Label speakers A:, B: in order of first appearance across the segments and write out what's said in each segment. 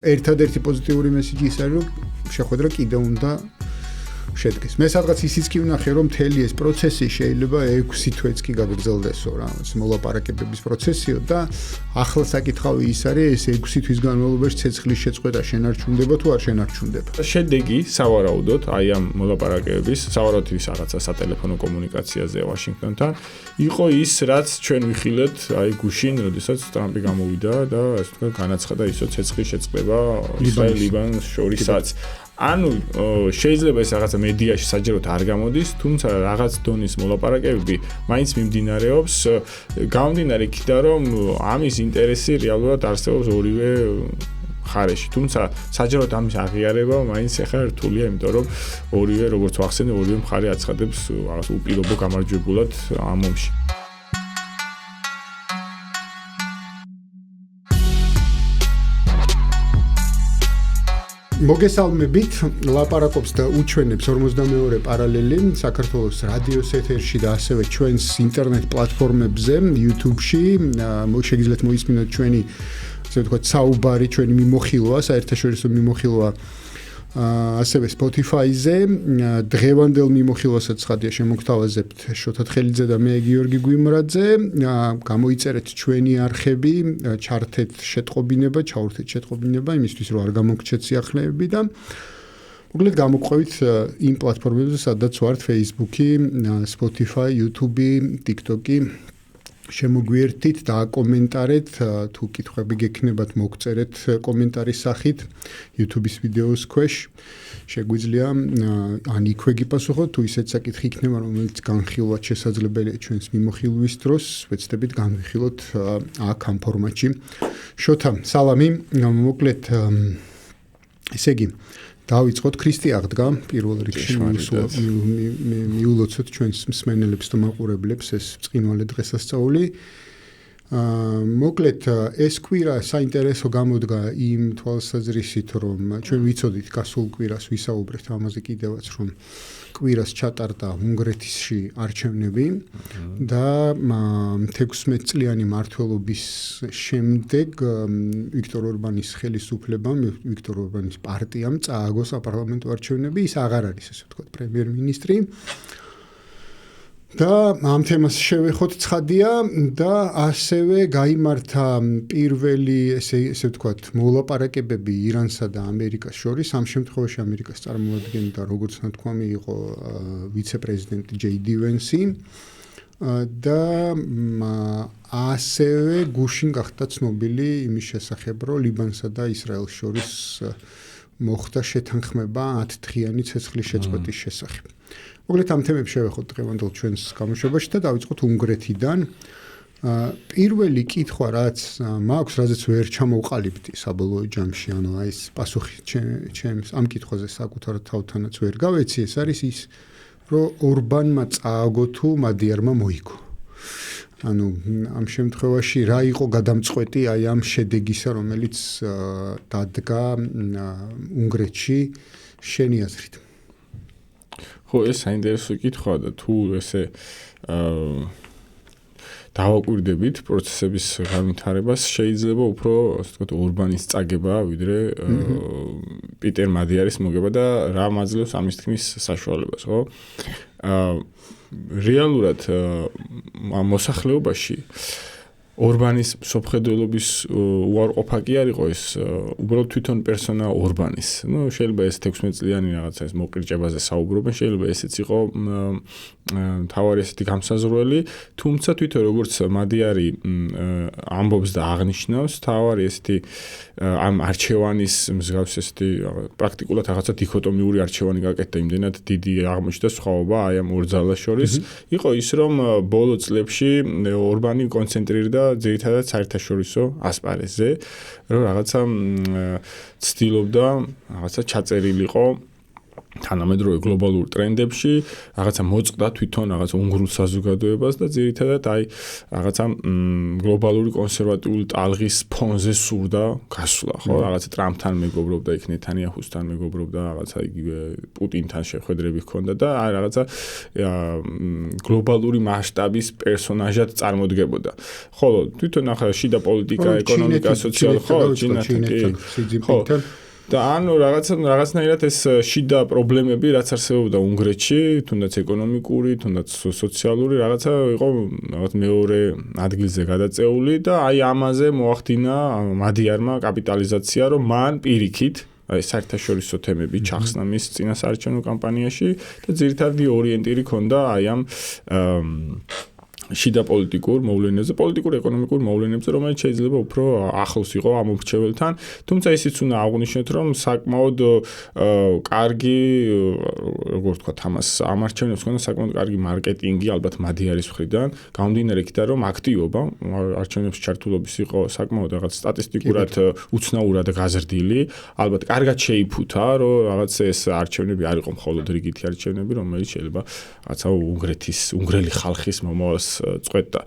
A: ერთადერთი პოზიტიური მესიჯი ის არის, რომ შეხვედრა კიდევ უნდა შედგეს. მე სადღაც ისიც კი ვნახე, რომ მთელი ეს პროცესი შეიძლება 6 თვეც კი გაგრძელდესო რა, მოლაპარაკებების პროცესიო და ახლა საკითხავი ის არის, ეს 6 თვის განმავლობაში ცეცხლის შეწყვეტა შენარჩუნდება თუ არ შენარჩუნდება.
B: შედეგი სავარაუდოდ აი ამ მოლაპარაკებების, სავარაუდოდ ის რაღაცა სატელეფონო კომუნიკაციაზე ვაშინგტონთან, იყო ის, რაც ჩვენ ვიხილეთ აი გუშინ, როდესაც ტრამპი გამოვიდა და ასე ვთქვათ, განაცხადა ისო ცეცხლის შეწყება ისრაელ-ლიბანს შორისაც. ანუ შეიძლება ეს რაღაცა მედიაში საჯაროდ არ გამოდის, თუმცა რაღაც დონის მოლაპარაკებები მაინც მიმდინარეობს, გამომდინარე იქიდან, რომ ამის ინტერესი რეალურად არსებობს ორივე მხარეში. თუმცა საჯაროდ ამის აღიარება მაინც ახლა რთულია, იმიტომ რომ ორივე, როგორც ვახსენე, ორივე მხარე აცხადებს რაღაც უპირობო გამარჯვებულად ამ ომში.
A: მოგესალმებით, ლაპარაკობს და უჩვენებს 42 პარალელი საქართველოს რადიოს ეთერში და ასევე ჩვენს ინტერნეტ პლატფორმებზე, YouTube-ში. შეგიძლიათ მოისმინოთ ჩვენი, ასე ვთქვათ, საუბარი, ჩვენი მიმოხილვა, საერთაშორისო მიმოხილვა ასევე Spotify-ზე. დღევანდელ მიმოხილვასაც ხადია შემოგთავაზებთ შოთა თხელიძე და მე გიორგი გვიმრაძე. გამოიწერეთ ჩვენი არხები, ჩართეთ შეტყობინება, ჩაურთეთ შეტყობინება იმისთვის, რომ არ გამოგჩეთ სიახლეები და მოკლედ გამოყვებით იმ პლატფორმებზე, სადაც ვართ Facebook-ი, Spotify, YouTube-ი, TikTok-ი. შემოგვიერთით და აკომენტარეთ, თუ კითხვები გექნებათ, მოგწერეთ კომენტარის სახით YouTube-ის ვიდეოს ქვეშ. შეგვიძლია ან იქვე გიპასუხოთ, თუ ისეთ საკითხი იქნება, რომელიც განხილვად შესაძლებელია ჩვენს მიმოხილვის დროს, ვეცდებით განვიხილოთ აქ ამ ფორმატში. შოთა, სალამი, მოკლედ ესე იგი დავიწყოთ, ქრისტე აღდგა პირველ რიგში მიულოცოთ ჩვენს მსმენელებს და მაყურებლებს ეს წყინვალე დღესასწაული. მოკლედ ეს კვირა საინტერესო გამოდგა იმ თვალსაზრისით, რომ ჩვენ ვიცოდით გასულ კვირას ვისაუბრეთ ამაზე კიდევაც, რომ კვირას ჩატარდა უნგრეთში არჩევნები და 16 წლიანი მმართველობის შემდეგ ვიქტორ ორბანის ხელისუფლებამ, ვიქტორ ორბანის პარტიამ წააგო საპარლამენტო არჩევნები, ის აღარ არის, ასე ვთქვათ, პრემიერ-მინისტრი. და ამ თემას შევეხოთ ცხადია და ასევე გაიმართა პირველი ესე ვთქვათ მოლაპარაკებები ირანსა და ამერიკას შორის. ამ შემთხვევაში ამერიკას წარმოადგენდა, როგორც ნათქვამი, იყო ვიცე-პრეზიდენტი ჯეი-დი ვენსი და ასევე გუშინ გახდა ცნობილი იმის შესახებ, რომ ლიბანსა და ისრაელს შორის მოხდა შეთანხმება 10 დღიანი ცეცხლის შეწყვეტის შესახებ. მოკლედ ამ თემებს შევეხოთ დღევანდელ ჩვენს გამოშვებაში და დავიწყოთ უნგრეთიდან. პირველი კითხვა, რაც მაქვს, რაზეც ვერ ჩამოვყალიბდი საბოლოო ჯამში, ანუ აი ეს პასუხი ჩემს ამ კითხვაზე საკუთარ თავთანაც ვერ გავეცი, ეს არის ის, რომ ორბანმა წააგო თუ მადიარმა მოიგო. ანუ ამ შემთხვევაში რა იყო გადამწყვეტი აი ამ შედეგისა, რომელიც დადგა უნგრეთში შენი აზრით?
B: ხო, ეს საინტერესო კითხვაა და თუ ესე დავაკვირდებით პროცესების განვითარებას, შეიძლება უფრო, ასე ვთქვათ, ორბანის წაგება, ვიდრე პიტერ მადიარის მოგება და რა მაძლევს ამის თქმის საშუალებას, ხო? რეალურად მოსახლეობაში ორბანის სოფხედელობის უარყოფა კი არ იყო ეს, უბრალოდ თვითონ პერსონა ორბანის. ნუ შეიძლება ეს 16 წლიანი რაღაცა ეს მოკრიჭებაზე საუბრობენ, შეიძლება ესეც იყო თავარი ესეთი გამსაზრველი, თუმცა თვითონ როგორც მადიარი ამბობს და აღნიშნავს, თავარი ესეთი ამ არჩევანის მსგავს ესეთი პრაქტიკულად რაღაცა დიქოტომიური არჩევანი გაკეთდა, იმდენად დიდი აღმოჩნდა სხვაობა აი ამ ორ ძალას შორის. იყო ის, რომ ბოლო წლებში ორბანი კონცენტრირდა ძირითადად საერთაშორისო ასპარეზზე, რომ რაღაცა ცდილობდა, რაღაცა ჩაწერილიყო თანამედროვე გლობალურ ტრენდებში, რაღაცა მოწყდა თვითონ რაღაცა უნგრულ საზოგადოებას და ძირითადად აი რაღაცა გლობალური კონსერვატიული ტალღის ფონზე სურდა გასვლა, ხო? რაღაცა ტრამპთან მეგობრობდა, იქ ნეთანიაჰუსთან მეგობრობდა, რაღაცა იგივე პუტინთან შეხვედრები ჰქონდა და აი რაღაცა გლობალური მასშტაბის პერსონაჟად წარმოდგებოდა. ხოლო თვითონ ახლა შიდა პოლიტიკა, ეკონომიკა, სოციალური ხო, ჩინეთთან და ანუ რაღაცნაირად ეს შიდა პრობლემები რაც არსებობდა უნგრეთში, თუნდაც ეკონომიკური, თუნდაც სოციალური, რაღაცა იყო რაღაც მეორე ადგილზე გადაწეული და აი ამაზე მოახდინა მადიარმა კაპიტალიზაცია, რომ მან პირიქით აი საერთაშორისო თემები ჩახსნა მის წინასაარჩევნო კამპანიაში და ძირითადი ორიენტირი ჰქონდა აი ამ შიდა პოლიტიკურ მოვლენებზე, პოლიტიკურ-ეკონომიკურ მოვლენებზე, რომელიც შეიძლება უფრო ახლოს იყო ამ მრჩეველთან, თუმცა ისიც უნდა აღვნიშნოთ, რომ საკმაოდ კარგი, როგორ ვთქვათ, ამას ამ არჩევნებს ჰქონდა საკმაოდ კარგი მარკეტინგი, ალბათ მადიარის მხრიდან, გამომდინარე იქიდან, რომ აქტივობა არჩევნებში ჩართულობის იყო საკმაოდ რაღაც სტატისტიკურად უცნაურად გაზრდილი, ალბათ კარგად შეიფუთა, რომ რაღაც ეს არჩევნები არ იყო მხოლოდ რიგითი არჩევნები, რომელიც შეიძლება რაღაცა უნგრელი ხალხის მომავალს წყვეტდა.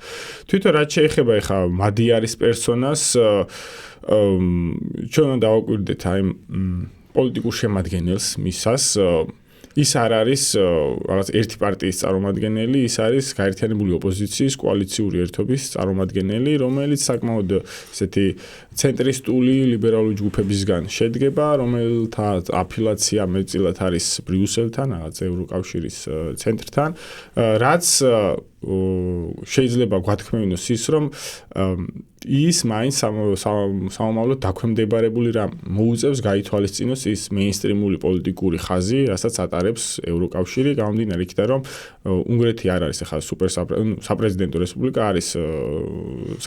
B: თვითონ რაც შეეხება ახლა მადიარის პერსონას, ჩვენ უნდა დავაკვირდეთ აი პოლიტიკურ შემადგენელს მისას, ის არ არის რაღაც ერთი პარტიის წარმომადგენელი, ის არის გაერთიანებული ოპოზიციის კოალიციური ერთობის წარმომადგენელი, რომელიც საკმაოდ ესეთი ცენტრისტული ლიბერალური ჯგუფებისგან შედგება, რომელთა აფილაცია მეტწილად არის ბრიუსელთან, რაღაც ევროკავშირის ცენტრთან, რაც შეიძლება გვათქმევინოს ის, რომ ის მაინც სამომავლოდ დაქვემდებარებული რამ მოუწევს გაითვალისწინოს ის მეინსტრიმული პოლიტიკური ხაზი, რასაც ატარებს ევროკავშირი, გამომდინარე იქიდან, რომ უნგრეთი არ არის ახლა საპრეზიდენტო რესპუბლიკა, არის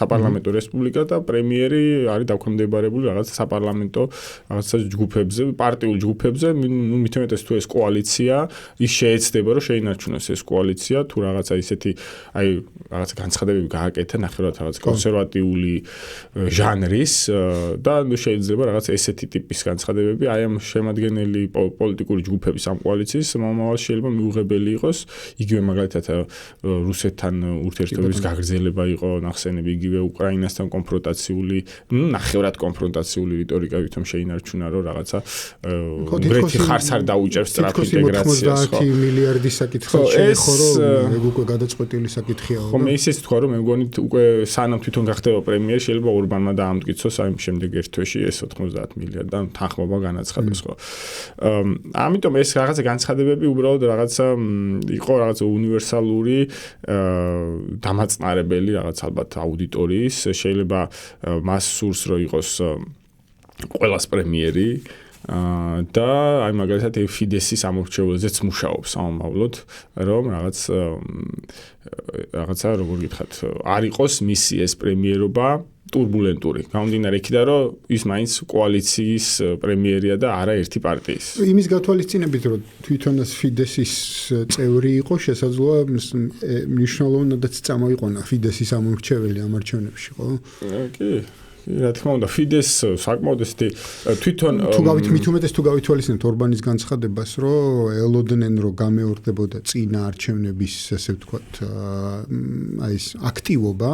B: საპარლამენტო რესპუბლიკა და პრემიერი არის დაქვემდებარებული რაღაც საპარლამენტო რაღაცა ჯგუფებზე, პარტიულ ჯგუფებზე, მithumetes თუ ეს კოალიცია, ის შეეცდება, რომ შეინარჩუნოს ეს კოალიცია, თუ რაღაცა ისეთი აი რაღაც განცხადებები გააკეთა, ნახევრად რაღაც კონსერვატიული ჟანრის და შეიძლება რაღაც ესეთი ტიპის განცხადებები აი ამ შემადგენელი პოლიტიკური ჯგუფების ამ კოალიციის მომავალ შეიძლება მიუღებელი იყოს, იგივე მაგალითად რუსეთთან ურთიერთობების გაგრძელება იყო ნახსენები, იგივე უკრაინასთან კონფრონტაციული, ნახევრად კონფრონტაციული რიტორიკა ვითომ შეინარჩუნა, რომ რაღაცა უნგრეთი ხარს არ დაუჭერს სწრაფ ინტეგრაციას, ხო? 90 მილიარდის საკითხი
A: შეეხო, რომ ეგ უკვე გადაწყვეტილი საკითხია.
B: ხო, მე ისიც თქვა, რომ მე მგონი უკვე სანამ თვითონ გახდება პრემიერი, შეიძლება ორბანმა დაამტკიცოს აი შემდეგ ერთ თვეში ეს 90 მილიარდი და თანხმობა განაცხადეს, ხო. ამიტომ ეს რაღაცა განცხადებები უბრალოდ რაღაცა იყო რაღაცა უნივერსალური დამაწნარებელი რაღაც ალბათ აუდიტორიის, შეიძლება მას სურს რომ იყოს ყველას პრემიერი და აი მაგალითად ფიდესის ამორჩეველზეც მუშაობს სამომავლოდ, რომ რაღაცა როგორ გითხრათ, არ იყოს მისი ეს პრემიერობა турбулентური. გამომდინარე იქიდან, რომ ის მაინც კოალიციის პრემიერია და არა ერთი პარტიის.
A: იმის გათვალისწინებით, რომ თვითონაც ფიდესის წევრი იყო, შესაძლოა მნიშვნელოვნადაც წამოიყვანა ფიდესის ამორჩეველი ამ არჩევნებში, ხო?
B: კი. რა თქმა უნდა, ფიდეს საკმაოდ ესეთი თვითონ
A: თუ გავითვალისწინებთ ორბანის განცხადებას, რომ ელოდნენ, რომ გამეორდებოდა წინა არჩევნების, ასე ვთქვათ, აი ეს აქტივობა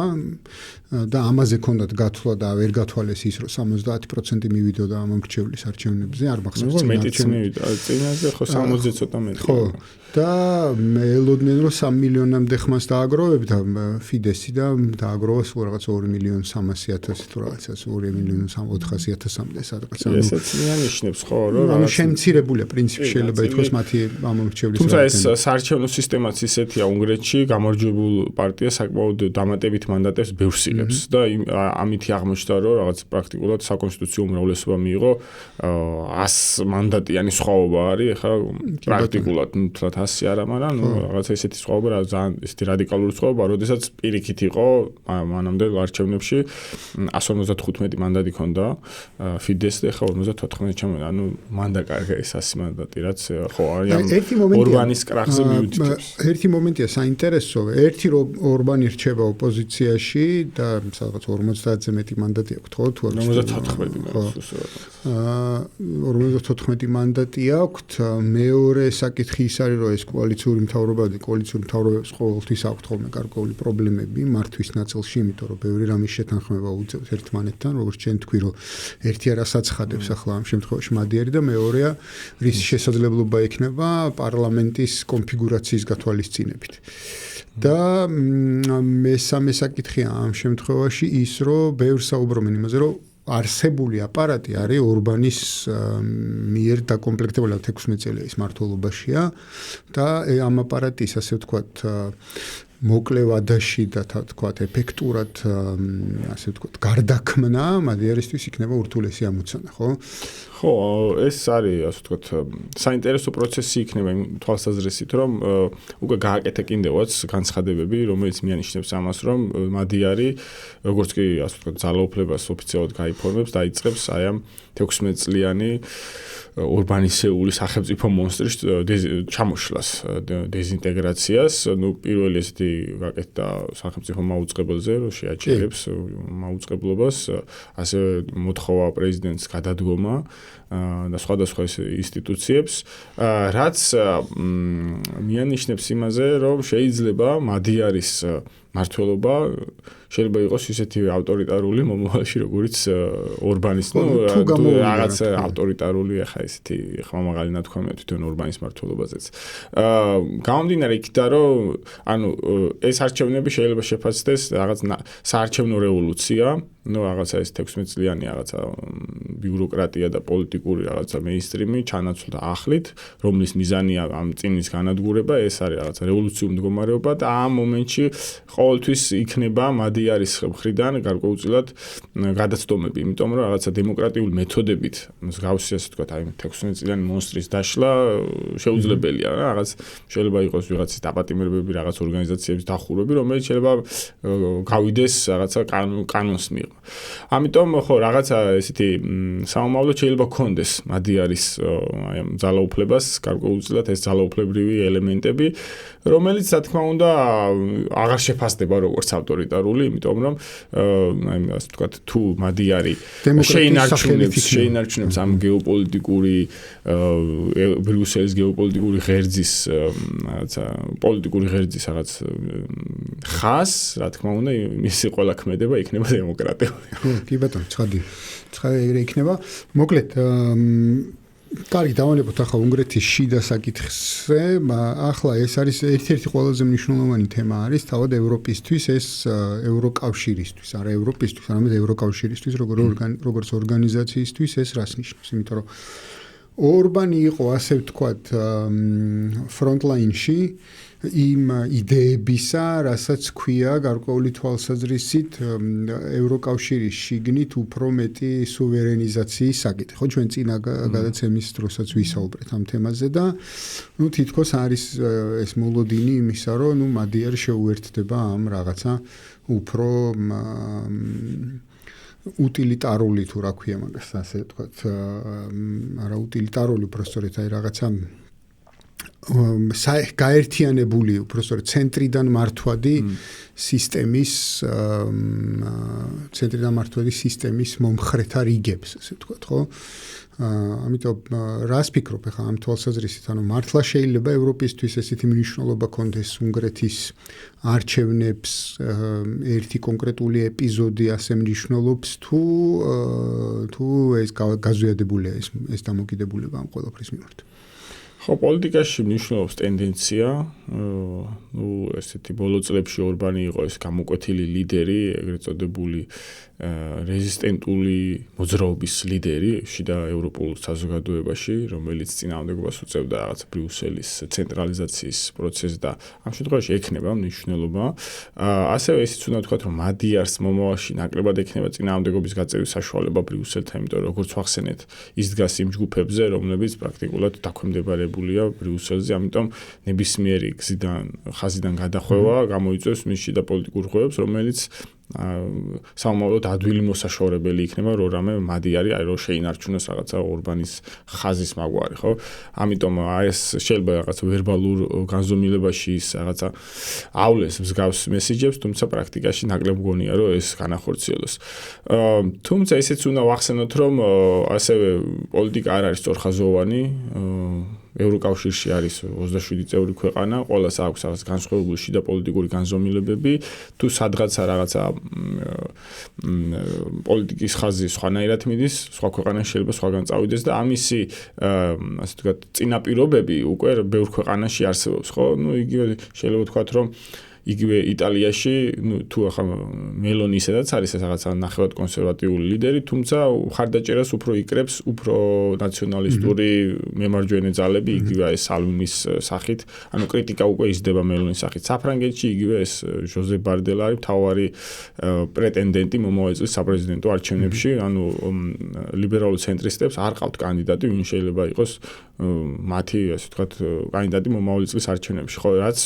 A: და ამაზე ქონდათ გათვლა და ვერ გათვალეს ის, რომ 70% მივიდოდა ამ მრჩევლის არჩევნებზე, არ მახსოვს
B: წინა არჩევნებზე, წინაზე ხო 60-ზე ცოტა მეტი.
A: ხო. და ელოდნენ, რომ 3 მილიონამდე ხმას დააგროვებთ ფიდესი და დააგროვა სულ რაღაც 2.300.000 თუ რაღაცას 2.400.000-მდე სადღაც.
B: ესეც მეანიშნებს ხო, რომ
A: რაღაც შემცირებულია პრინციპი შეიძლება ითქვას მათი ამორჩევლის.
B: თუმცა ეს საარჩევნო სისტემაც ისეთია უნგრეთში, გამარჯვებულ პარტია საკმაოდ დამატებით მანდატებს ბევრს იღებს და ამითი აღმოჩნდა, რომ რაღაც პრაქტიკულად საკონსტიტუციო უმრავლესობა მიიღო 100 მანდატიანი სხვაობა არის, ახლა პრაქტიკულად თლათ 100 არა, მაგრამ რაღაცა ესეთი სხვაობა, ძალიან ესეთი რადიკალური სხვაობა, როდესაც პირიქით იყო მანამდე არჩევნებში 150 55 მანდატი ქონდა ფიდესს და ხა 54 ჩამოვიდა. ანუ მან დაკარგა ეს 100 მანდატი, რაც ხო არის ორბანის კრახზე მიუთითებს.
A: ერთი მომენტია საინტერესო, ერთი რომ ორბანი რჩება ოპოზიციაში და სადღაც 50-ზე მეტი მანდატი აქვს, ხო? თუ 54 მანდატი აქვს. მეორე საკითხი ის არის, რომ ეს კოალიციური მთავრობების ყოველთვის აქვს ხოლმე გარკვეული პრობლემები მართვის ნაწილში, იმიტომ რომ ბევრი რამის შეთანხმება უწევთ ერთმანეთთან, როგორც ჩვენ თქვი, რომ ერთი არას აცხადებს ახლა ამ შემთხვევაში მადიარი და მეორეა რის შესაძლებლობა ექნება პარლამენტის კონფიგურაციის გათვალისწინებით. და მესამე საკითხია ამ შემთხვევაში ის, რომ ბევრს საუბრობენ იმაზე, რომ არსებული აპარატი არის ორბანის მიერ დაკომპლექტებული 16 წელია ის მმართველობაშია და ამ აპარატის ასე ვთქვათ მოკლე ვადაში და თქვათ ეფექტურად ასე ვთქვათ გარდაქმნა მადიარისთვის იქნება ურთულესი ამოცანა, ხო?
B: ხო, ეს არის ასე ვთქვათ საინტერესო პროცესი იქნება იმ თვალსაზრისით, რომ უკვე გააკეთა კიდევაც განცხადებები, რომელიც მიანიშნებს ამას, რომ მადიარი როგორც კი ასე ვთქვათ ძალაუფლებას ოფიციალურად გაიფორმებს, დაიწყებს აი ამ 16 წლიანი ორბანისეული სახელმწიფო მონსტრის ჩამოშლას, დეზინტეგრაციას, ნუ პირველი ესეთი გაკეთდა სახელმწიფო მაუწყებელზე, რომ შეაჩერებს მაუწყებლობას, ასე მოთხოვა პრეზიდენტს გადადგომა და სხვადასხვა ინსტიტუციებს, რაც მიანიშნებს იმაზე, რომ შეიძლება მადიარის მმართველობა შეიძლება იყოს ისეთი ავტორიტარული მომავალში, როგორც ორბანის, რაღაც ავტორიტარული, ახლა ესეთი ხმამაღალი ნათქვამია თვითონ ორბანის მმართველობაზეც. გამომდინარე იქიდან, რომ ანუ ეს არჩევნები შეიძლება შეფასდეს რაღაც საარჩევნო რევოლუცია, ну რაღაცა ეს 16 წლიანი რაღაცა ბიუროკრატია და პოლიტიკური რაღაცა მეინსტრიმი ჩანაცვლდა ახლით, რომლის მიზანია ამ წინის განადგურება, ეს არის რაღაცა რევოლუციური მდგომარეობა და ამ მომენტში ყოველთვის იქნება მადიარის მხრიდან გარკვეულწილად გადაცდომები, იმიტომ რომ რაღაცა დემოკრატიული მეთოდებით მსგავსი ასე ვთქვათ, აი 16 წლიანი მონსტრის დაშლა შეუძლებელია, რაღაც შეიძლება იყოს ვიღაცის დაპატიმრებები, რაღაც ორგანიზაციების დახურვები, რომელიც შეიძლება გავიდეს რაღაცა კანონს მიიღო. ამიტომ ხო რაღაცა ესეთი სამომავლო შეიძლება ქონდეს მადიარის აი ამ ძალაუფლებას, გარკვეულწილად ეს ძალაუფლებრივი ელემენტები, რომელიც რა თქმა უნდა აღარ შეფასდება როგორც ავტორიტარული, იმიტომ რომ აი ასე ვთქვათ, თუ მადიარი შეინარჩუნებს ამ გეოპოლიტიკური ბრიუსელის გეოპოლიტიკური ღერძის რაღაცა პოლიტიკური ღერძის რაღაც ხას, რა თქმა უნდა, მისი ყველა ქმედება იქნება დემოკრატიული.
A: კი ბატონო, ცხადი იქნება. მოკლედ კარგი, დავალებოთ ახლა უნგრეთის შიდა საკითხზე. ახლა ეს არის ერთ-ერთი ყველაზე მნიშვნელოვანი თემა არის თავად ევროპისთვის, ეს ევროკავშირისთვის, არა ევროპისთვის, არამედ ევროკავშირისთვის, როგორც ორგანიზაციისთვის ეს რას ნიშნავს? იმიტომ რომ ორბანი იყო ასე ვთქვათ ფრონტლაინში იმ იდეებისა, რასაც ქვია გარკვეული თვალსაზრისით ევროკავშირის შიგნით უფრო მეტი სუვერენიზაციის საკითხი. ხო, ჩვენ წინა გადაცემის დროსაც ვისაუბრეთ ამ თემაზე და ნუ თითქოს არის ეს მოლოდინი იმისა, რომ ნუ მადიარი შეუერთდება ამ რაღაცა უფრო უტილიტარული თუ რა ქვია მაგას, ასე ვთქვათ, არა უტილიტარული, უბრალოდ აი რაღაცა გაერთიანებული უბრალოდ ცენტრიდან მართვადი სისტემის მომხრეთა რიგებს, ასე ვთქვათ, ხო? ამიტომ რას ფიქრობ ახლა ამ თვალსაზრისით, ანუ მართლა შეიძლება ევროპისთვის ესეთი მნიშვნელობა კონდეს უნგრეთის არჩევნებს ერთი კონკრეტული ეპიზოდი ასე მნიშვნელობს თუ ეს გაზვიადებულია ეს დამოკიდებულება ამ ყველაფრის მიმართ?
B: ხო, პოლიტიკაში მნიშვნელობს ტენდენცია, ესეთი ბოლო წლებში ორბანი იყო ეს გამოკვეთილი ლიდერი, ეგრეთ წოდებული რეზისტენტული მოძრაობის ლიდერი შიდა ევროპულ საზოგადოებაში, რომელიც წინააღმდეგობას უწევდა რაღაც ბრიუსელის ცენტრალიზაციის პროცესს და ამ შემთხვევაში ექნება მნიშვნელობა. ასევე ისიც უნდა ვთქვათ, რომ მადიარს მომავალში ნაკლებად ექნება წინააღმდეგობის გაწევის საშუალება ბრიუსელთან, იმიტომ რომ როგორც ვახსენეთ, ის დგას იმ ჯგუფებზე, რომლებიც პრაქტიკულად დაქვემდებარებულია ბრიუსელზე, ამიტომ ნებისმიერი ხაზიდან გადახვევა გამოიწვევს მის შიდა პოლიტიკურ ღვაწლს, რომელიც სამომავლოდ ადვილი მოსაშორებელი იქნება რომ რამე მადიარი რომ შეინარჩუნოს რაღაცა ორბანის ხაზის მაგვარი ხო ამიტომ ეს შეიძლება რაღაც ვერბალურ განზომილებაში ის რაღაცა ავლეს მსგავს მესიჯებს თუმცა პრაქტიკაში ნაკლებ მგონია რომ ეს განახორციელოს თუმცა ისეც უნდა ვახსენოთ რომ ასევე პოლიტიკა არ არის სწორხაზოვანი ევროკავშირში არის 27 წევრი ქვეყანა, ყველას აქვს რაღაც განსხვავებული შიდა პოლიტიკური განზომილებები, თუ სადღაცა რაღაცა პოლიტიკის ხაზი სხვანაირად მიდის, სხვა ქვეყანაში შეიძლება სხვაგან წავიდეს და ამისი ასე ვთქვათ, წინაპირობები უკვე ბევრ ქვეყანაში არსებობს, ხო? იგივე შეიძლება ვთქვათ, რომ იგივე იტალიაში, თუ ახლა მელონი ისედაც არის ეს რაღაცა ნახევარად კონსერვატიული ლიდერი, თუმცა ხარდაჭერას უფრო იკრებს, უფრო ნაციონალისტური მემარჯვენე ძალები, იგივე ეს სალვინის სახით, ანუ კრიტიკა უკვე იზრდება მელონის სახით. საფრანგეთში იგივე ეს ჟოზე ბარდელა არის მთავარი პრეტენდენტი მომავალ წლის საპრეზიდენტო არჩევნებში, ანუ ლიბერალურ ცენტრისტებს არ ყავთ კანდიდატი, ვინ შეიძლება იყოს მათი, ასე ვთქვათ, კანდიდატი მომავალ წლის არჩევნებში, ხო, რაც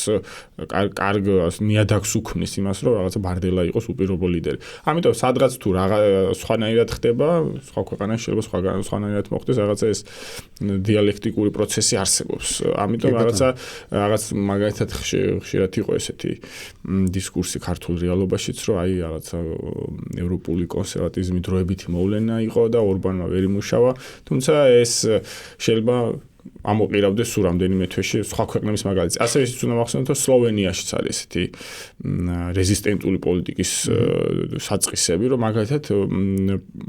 B: კარგ ნიადაგს უქმნის იმას, რომ რაღაცა ბარდელა იყოს უპირობო ლიდერი. ამიტომ სადღაც თუ სხვანაირად ხდება, სხვა ქვეყანაში შეიძლება სხვანაირად მოხდეს, რაღაცა ეს დიალექტიკური პროცესი არსებობს. ამიტომ რაღაც მაგალითად ხშირად იყო ესეთი დისკურსი ქართულ რეალობაშიც, რომ აი რაღაცა ევროპული კონსერვატიზმი დროებითი მოვლენა იყო და ორბანმა ვერ იმუშავა, თუმცა ეს შეიძლება ამოყირავდეს სულ რამდენიმე თვეში სხვა ქვეყნების მაგალითს. ასევე ისიც უნდა მახსოვოთ, რომ სლოვენიაშიც არის ესეთი რეზისტენტული პოლიტიკის საწყისები, რომ მაგალითად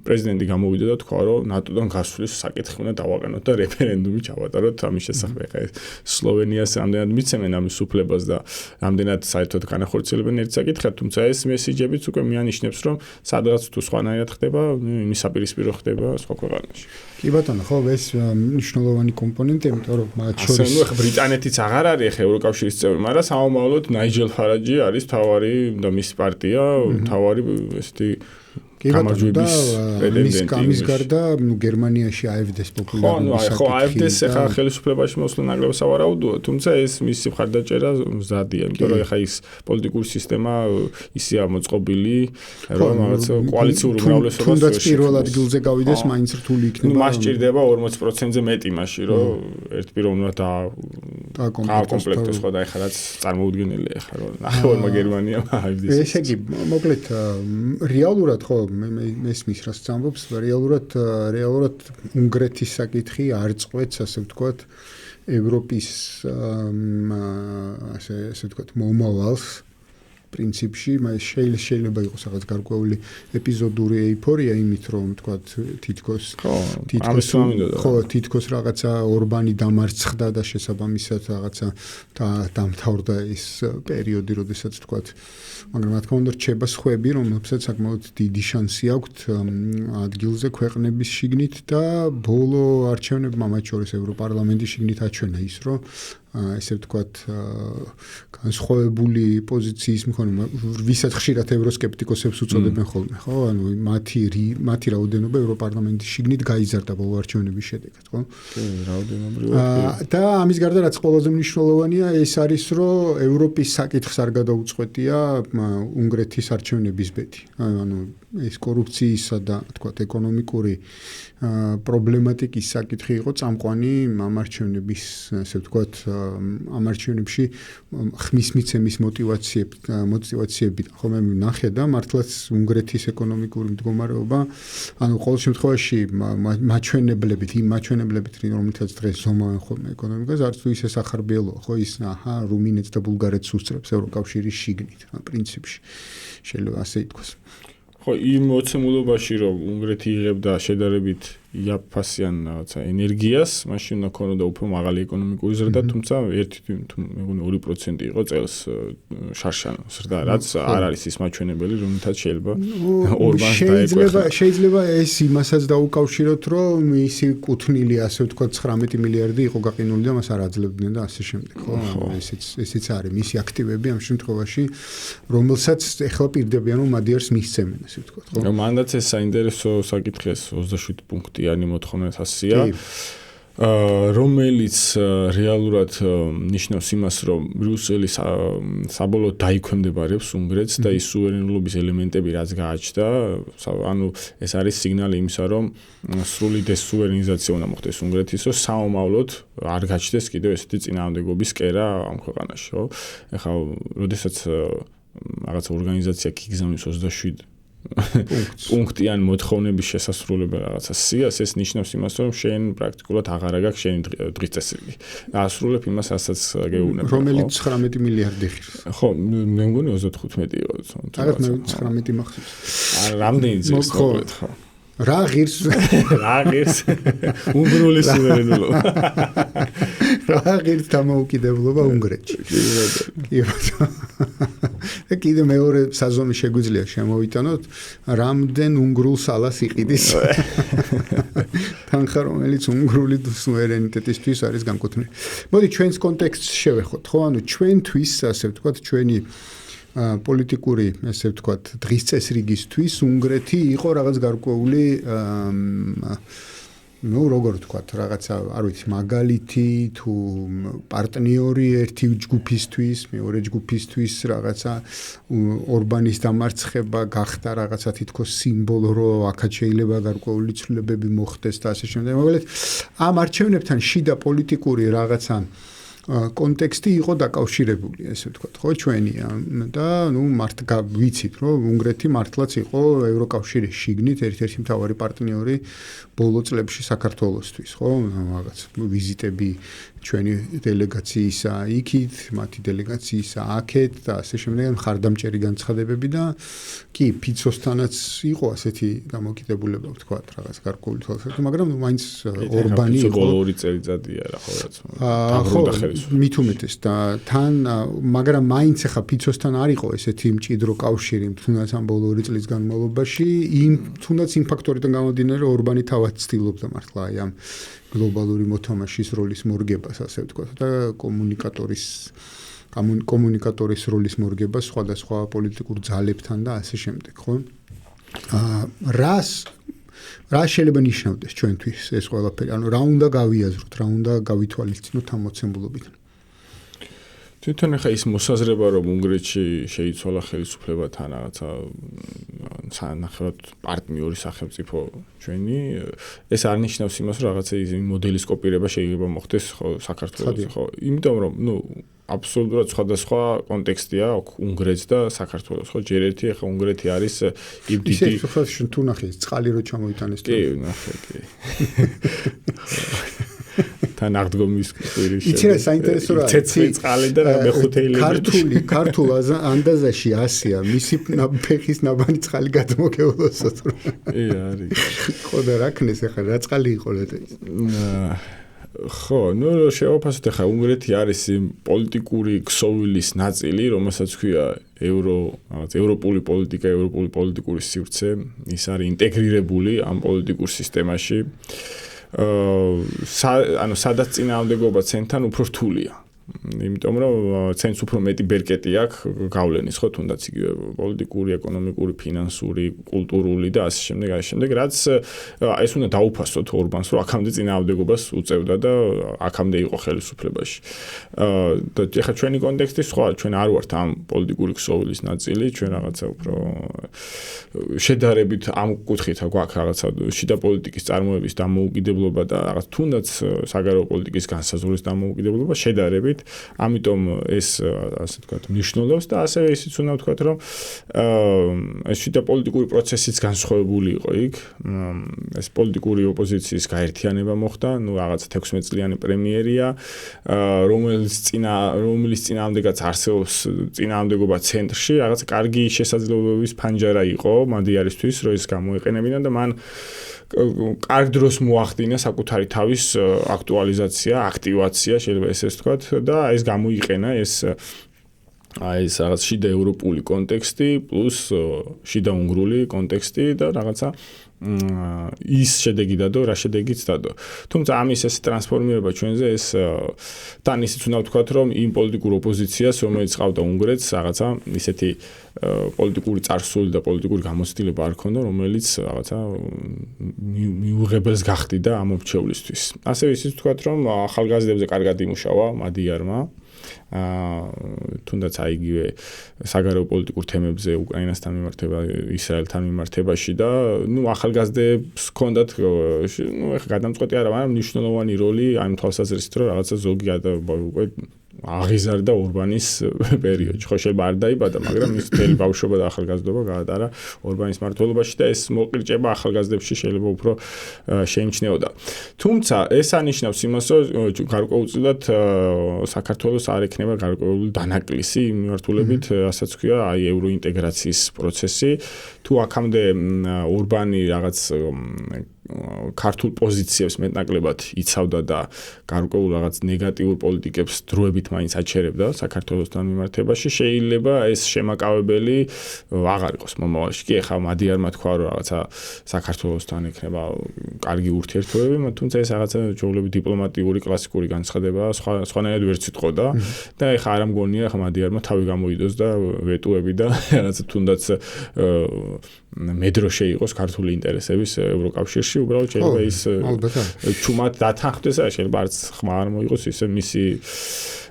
B: პრეზიდენტი გამოვიდა და თქვა, რომ ნატოდან გასვლის საკითხი უნდა დავაყენოთ და რეფერენდუმი ჩავატაროთ ამის შესახებ. ეხლა სლოვენიას რამდენად მიცემენ ამის უფლებას და რამდენად საერთოდ განახორციელებენ ერთ საკითხად, თუმცა ეს მესიჯებიც უკვე მიანიშნებს, რომ სადღაც თუ სხვანაირად ხდება, იმის საპირისპირო ხდება სხვა ქვეყანაში.
A: კი ბატონო, ხო, ეს მნიშვნელოვანი კომპონენტი, იმიტომ რომ მათ შორის
B: ასე ნუ ბრიტანეთიც აღარ არის ახლა ევროკავშირის წევრი, მაგრამ სამომავლოდ ნაიჯელ ფარაჯი არის თავარი და მისი პარტია, თავარი ესეთი გამარჯვების პრეტენდენტი.
A: ამის გარდა, გერმანიაში AfD-ს პოპულარობის
B: ხო, AfD-ს ახლა ხელისუფლებაში მოსვლა ნაკლებ სავარაუდოა, თუმცა ეს მისი მხარდაჭერა მზადია, იმიტომ რომ ახლა ის პოლიტიკური სისტემა ისეა მოწყობილი, რომ რაღაცა კოალიციურ უმრავლესობას
A: თუნდაც პირველ ადგილზე გავიდეს, მაინც რთული იქნება.
B: მას სჭირდება 40%-ზე მეტი მაშინ, რომ ერთ პიროვნად დააკომპლექტოს ხო და ახლა რაც წარმოუდგენელია ახლა რომ ნახევარმა გერმანიამ AfD-ს.
A: ესე იგი, მოკლედ რეალურად ხო მესმის რას წამბობს, რეალურად უნგრეთის საკითხი არ წყვეტს, ასე ვთქვათ, ევროპის ასე ვთქვათ, მომავალს პრინციპში, შეიძლება იყოს რაღაც გარკვეული ეპიზოდური ეიფორია იმით, რომ ვთქვათ, თითქოს რაღაცა ორბანი დამარცხდა და შესაბამისად რაღაცა დამთავრდა ის პერიოდი, როდესაც ვთქვათ, მაგრამ რა თქმა უნდა რჩება სხვები, რომელსაც საკმაოდ დიდი შანსი აქვთ ადგილზე ქვეყნების შიგნით და ბოლო არჩევნებმა, მათ შორის ევროპარლამენტის შიგნით აჩვენა ის, რომ ესე ვთქვათ, განსხვავებული პოზიციის მქონე, ვისაც ხშირად ევროსკეპტიკოსებს უწოდებენ ხოლმე, ხო? ანუ მათი რაოდენობა ევროპარლამენტის შიგნით გაიზარდა ბოლო არჩევნების შედეგად, ხო?
B: კი, რაოდენობრივად.
A: და ამის გარდა რაც ყველაზე მნიშვნელოვანია, ეს არის, რომ ევროპის საკითხს არ გადაუწყვეტია უნგრეთის არჩევნების ბედი. ანუ ეს კორუფციისა და თქვათ ეკონომიკური პრობლემატიკის საკითხი იყო წამყვანი ამ არჩევნების, ასე ვთქვათ, ამ არჩევნებში ხმის მიცემის მოტივაციები. ხომ ნახე და მართლაც უნგრეთის ეკონომიკური მდგომარეობა, ანუ ყოველ შემთხვევაში მაჩვენებლებით, რომელთაც დღეს ზომავენ ხოლმე ეკონომიკას, არც თუ ისე სახარბიელოა, ხო ის რუმინეთს და ბულგარეთს უსწრებს ევროკავშირის შიგნით, პრინციპში. შეიძლება ასე ითქვას.
B: ხო, იმ მოცემულობაში, რომ უნგრეთი იღებდა შედარებით იაფფასიან რაღაცა ენერგიას, მაშინ უნდა ქონოდა უფრო მაღალი ეკონომიკური ზრდა, თუმცა 2% იყო წელს შარშან ზრდა, რაც არ არის ის მაჩვენებელი, რომელთაც შეიძლება ორბანს დაეკვეხა.
A: შეიძლება ეს იმასაც დაუკავშიროთ, რომ ისი კუთვნილი, ასე ვთქვათ, 19 მილიარდი იყო გაყინული და მას არ აძლევდნენ და ასე შემდეგ, ხო? ესეც არის მისი აქტივები ამ შემთხვევაში, რომელსაც ეხლა პირდებიან, რომ მადიარს მისცემენ, ასე ვთქვათ, ხო?
B: მანდაც ეს საინტერესო საკითხია 27 პუნქტი. იანი მოთხოვნით ასია. რომელიც რეალურად ნიშნავს იმას, რომ ბრიუსელი საბოლოოდ დაიქვემდებარებს უნგრეთს და ის სუვერენულობის ელემენტები რაც გააჩნდა, ანუ ეს არის სიგნალი იმისა, რომ სრული დესუვერენიზაცია უნდა მოხდეს უნგრეთის, რომ საომავლოდ არ გაჩნდეს კიდევ ესეთი წინააღმდეგობის კერა ამ ქვეყანაში, ხო? ეხლა როდესაც რაღაც ორგანიზაცია გიგზავნის 27 პუნქტიან მოთხოვნების შესასრულებელი რაღაცა სიას, ეს ნიშნავს იმას, რომ შენ პრაქტიკულად აღარ გაქვს შენი დღის წესრიგი. ასრულებ იმას, რასაც გეუბნები.
A: რომელიც 19 მილიარდი ღირს.
B: ხო, მე მგონი 35 იყო.
A: რაღაც მე 19 მახსოვს.
B: რამდენი ძირს მოკლედ, ხო.
A: რა ღირს?
B: უნგრული სუვერენულობა.
A: რა ღირს დამოუკიდებლობა უნგრეთში. კი ბატონო. და კიდე მეორე საზომი შეგვიძლია შემოვიტანოთ, რამდენ უნგრულ სალას იყიდის. თანხა, რომელიც უნგრული სუვერენიტეტისთვის არის განკუთვნილი. მოდი ჩვენს კონტექსტს შევეხოთ, ხო? ანუ ჩვენთვის, ასე ვთქვათ, ჩვენი პოლიტიკური, ესე ვთქვათ, დღის წესრიგისთვის უნგრეთი იყო რაღაც გარკვეული ну, როგორ ვთქვათ, რაღაცა, არ ვიცი, მაგალითი თუ პარტნიორი ერთი ჯგუფისთვის, მეორე ჯგუფისთვის რაღაცა ორბანის დამარცხება გახდა რაღაცა თითქოს სიმბოლო, რომ აქაც შეიძლება გარკვეული ცვლილებები მოხდეს და ასე შემდეგ. მოკლედ, ამ არჩევნებთან შიდა პოლიტიკური რაღაცა კონტექსტი იყო დაკავშირებული, ესე ვთქვათ, ხო, ჩვენია და ნუ ვიცით, რომ უნგრეთი მართლაც იყო ევროკავშირის შიგნით ერთ-ერთი მთავარი პარტნიორი ბოლო წლებში საქართველოსთვის, ხო, რაღაც ვიზიტები ჩვენი დელეგაციისა იქით, მათი დელეგაციისა აქეთ და ასე შემდეგ, მხარდამჭერი განცხადებები და კი, ფიცოსთანაც იყო ასეთი დამოკიდებულება, ვთქვათ, რაღაც გარკვეული თვალსაზრისით, მაგრამ მაინც ორბანი იყო.
B: ბოლო 2 წელიწადია რა, ხო, რაც.
A: ხო, მით უმეტეს და თან, მაგრამ მაინც ახლა ფიცოსთან არ იყო ესეთი მჭიდრო კავშირი, თუნდაც ამ ბოლო 2 წლის განმავლობაში, თუნდაც იმ ფაქტორიდან გამომდინარე, რომ ორბანი თავად ცდილობდა მართლა აი ამ გლობალური მოთამაშის როლის მორგებას, ასე ვთქვათ, და კომუნიკატორის როლის მორგებას სხვადასხვა პოლიტიკურ ძალებთან და ასე შემდეგ, ხო? რა შეიძლება ნიშნავდეს ჩვენთვის ეს ყველაფერი? ანუ რა უნდა გავიაზროთ, რა უნდა გავითვალისწინოთ ამ მოცემულობით?
B: თვითონ ახლა ის მოსაზრება, რომ უნგრეთში შეიცვალა ხელისუფლება თან რაღაცა სანახევად პარტნიორი სახელმწიფო ჩვენი, ეს არ ნიშნავს იმას, რომ რაღაცა ის მოდელის კოპირება შეიძლება მოხდეს საქართველოში, ხო? იმიტომ რომ, ну, აბსოლუტურად სხვადასხვა კონტექსტია უნგრეთს და საქართველოს, ხო? ჯერ ერთი ახლა უნგრეთი არის იმ დიდი
A: ისე თუ ნახე, წყალი რო ჩამოიტანეს.
B: კი, ნახე, კი. თან აღდგომის კვირაში.
A: იცი რა საინტერესო რა.
B: წყალი და მეხუთე ილები.
A: ქართულ ანდაზაში ასია, მისი ფეხის ნაბანი წყალი გადმოგეულოსოთ.
B: კი, არის.
A: ხო და რა ქნეს ახლა, რა წყალი იყო ლეტეის?
B: ხო, ну, შევაფასოთ ახლა უნგრეთი არის პოლიტიკური ქსოვილის ნაწილი, რომელსაც ქვია ევროპული პოლიტიკა, ევროპული პოლიტიკური სივრცე, ის არის ინტეგრირებული ამ პოლიტიკურ სისტემაში. ანუ სადაც წინააღმდეგობა ცენტრთან უფრო რთულია. იმიტომ რომ ცენტრს უფრო მეტი ბერკეტი აქვს გავლენის, ხო, თუნდაც იგივე პოლიტიკური, ეკონომიკური, ფინანსური, კულტურული და ასე შემდეგ, ასე შემდეგ, რაც ეს უნდა დაუფასოთ ორბანს, რომ აქამდე წინააღმდეგობას უწევდა და აქამდე იყო ხელისუფლებაში. და ეხლა ჩვენი კონტექსტი სხვა, ჩვენ არ ვართ ამ პოლიტიკური ქსოვილის ნაწილი, ჩვენ რაღაცა უფრო შედარებით ამ კუთხით გვაქვს რაღაცა შიდა პოლიტიკის წარმოების დამოუკიდებლობა და რაღაც თუნდაც საგარეო პოლიტიკის განსაზღვრის დამოუკიდებლობა შედარებით. ამიტომ ეს ასე ვთქვათ მნიშვნელობს და ასევე ისიც უნდა ვთქვათ რომ ეს შიდა პოლიტიკური პროცესიც განსხვავებული იყო იქ ეს პოლიტიკური ოპოზიციის გაერთიანება მოხდა ნუ რაღაც 16 წლიანი პრემიერია რომელიც წინააღმდეგაც არსებობს წინააღმდეგობა ცენტრში რაღაც კარგი შესაძლებლობების ფანჯარა იყო მადიარისთვის რომ ეს გამოეყენებინა და მან კარგ დროს მოახდინა საკუთარი თავის აქტუალიზაცია, აქტივაცია, შეიძლება ესე ვთქვათ და ეს გამოიყენა ეს შიდა ევროპული კონტექსტი პლუს შიდა უნგრული კონტექსტი და რაღაცა ის შედეგი დადო, რა შედეგიც დადო. თუმცა ამის ეს ტრანსფორმირება ჩვენზე ეს თან ისიც უნდა ვთქვათ, რომ იმ პოლიტიკურ ოპოზიციას, რომელიც ყავდა უნგრეთს, რაღაცა ისეთი პოლიტიკური წარსული და პოლიტიკური გამოცდილება არ ქონდა, რომელიც რაღაცა მიუღებელს გახდიდა ამ მორჩევლისთვის. ასევე ისიც ვთქვათ, რომ ახალგაზრდებზე კარგად იმუშავა მადიარმა თუნდაც აიგივე საგარეო პოლიტიკურ თემებზე უკრაინასთან მიმართება, ისრაელთან მიმართებაში და ახალგაზრდებს ჰქონდათ ეხლა გადამწყვეტი არა, მაგრამ მნიშვნელოვანი როლი ამ თვალსაზრისით, რომ რაღაცა ზოგი უკვე აღიზარდა ორბანის პერიოდში. ხო შეიძლება არ დაიბადა, მაგრამ ის მთელი ბავშვობა და ახალგაზრდობა გაატარა ორბანის მმართველობაში და ეს მოკრიჭება ახალგაზრდებში შეიძლება უფრო შეიმჩნეოდა. თუმცა ეს ანიშნავს იმას, რომ გარკვეულწილად საქართველოს არ ექნება გარკვეული დანაკლისი იმ მიმართულებით, რასაც ქვია აი ევროინტეგრაციის პროცესი. თუ აქამდე ორბანი რაღაც ქართულ პოზიციებს მეტნაკლებად იცავდა და გარკვეულ რაღაც ნეგატიურ პოლიტიკებს დროებით მაინც აჩერებდა საქართველოსთან მიმართებაში, შეიძლება ეს შემაკავებელი აღარ იყოს მომავალში. კი, ახლა მადიარმა თქვა, რომ რაღაცა საქართველოსთან ექნება კარგი ურთიერთობები, თუმცა ეს რაღაცა ჯობლები დიპლომატიური კლასიკური განცხადებაა, სხვანაირად ვერ ციტყოდა და ახლა არ ამგონია, ახლა მადიარმა თავი გამოიდოს და ვეტუები და რაღაცა თუნდაც მედროშე იყოს ქართული ინტერესების ევროკავშირში, უბრალოდ შეიძლება ის ჩუმად დათანხმდეს, შეიძლება არც ხმა არ მოიღოს ისე მისი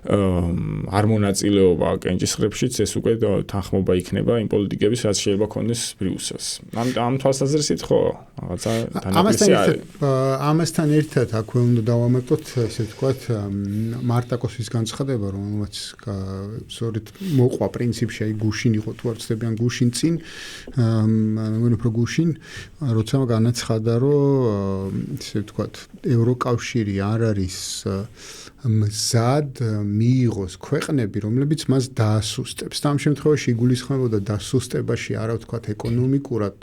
B: არ მონაწილეობა კენჭისყრებშიც, ეს უკვე თანხმობა იქნება იმ პოლიტიკების, რაც შეიძლება ქონდეს ბრიუსელს. ამ თვალსაზრისით ხო, რაღაცა დანაკლისი არის.
A: ამასთან ერთად აქვე უნდა დავამატოთ, ესე ვთქვათ, მარტაკოსის განცხადება, რომელმაც სწორედ მოყვა პრინციპში, აი გუშინ იყო თუ არ ვცდები, ან გუშინ წინ, მეგონი უფრო გუშინ, როცა განაცხადა, რომ ესე ვთქვათ, ევროკავშირი არ არის მზად მიიღოს ქვეყნები, რომლებიც მას დაასუსტებს. და ამ შემთხვევაში იგულისხმებოდა დასუსტებაში არა ვთქვათ ეკონომიკურად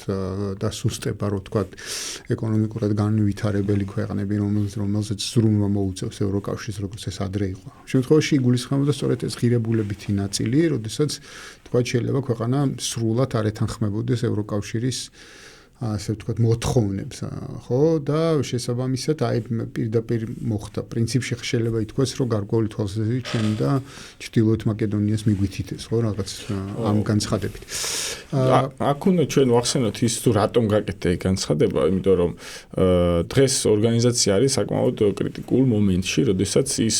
A: დასუსტება, რო ვთქვათ ეკონომიკურად განვითარებელი ქვეყნები, რომელზეც ზრუნვა მოუწევს ევროკავშირს, როგორც ეს ადრე იყო. ამ შემთხვევაში იგულისხმებოდა სწორედ ეს ღირებულებითი ნაწილი, როდესაც თქვათ შეიძლება ქვეყანა სრულად არ ეთანხმებოდეს ევროკავშირის ასე ვთქვათ მოთხოვნებს, ხო? და შესაბამისად აი პირდაპირ მოხდა. პრინციპში შეიძლება ითქვას, რომ გარკვეული თვალსაზრისით ჩვენ და ჩრდილოეთ მაკედონიას მიგვითითეს, ხო, რაღაც ამ განცხადებით.
B: აქ უნდა ჩვენ ვახსენოთ ის თუ რატომ გაკეთდა ეს განცხადება, იმიტომ რომ დღეს ორგანიზაცია არის საკმაოდ კრიტიკულ მომენტში, როდესაც ის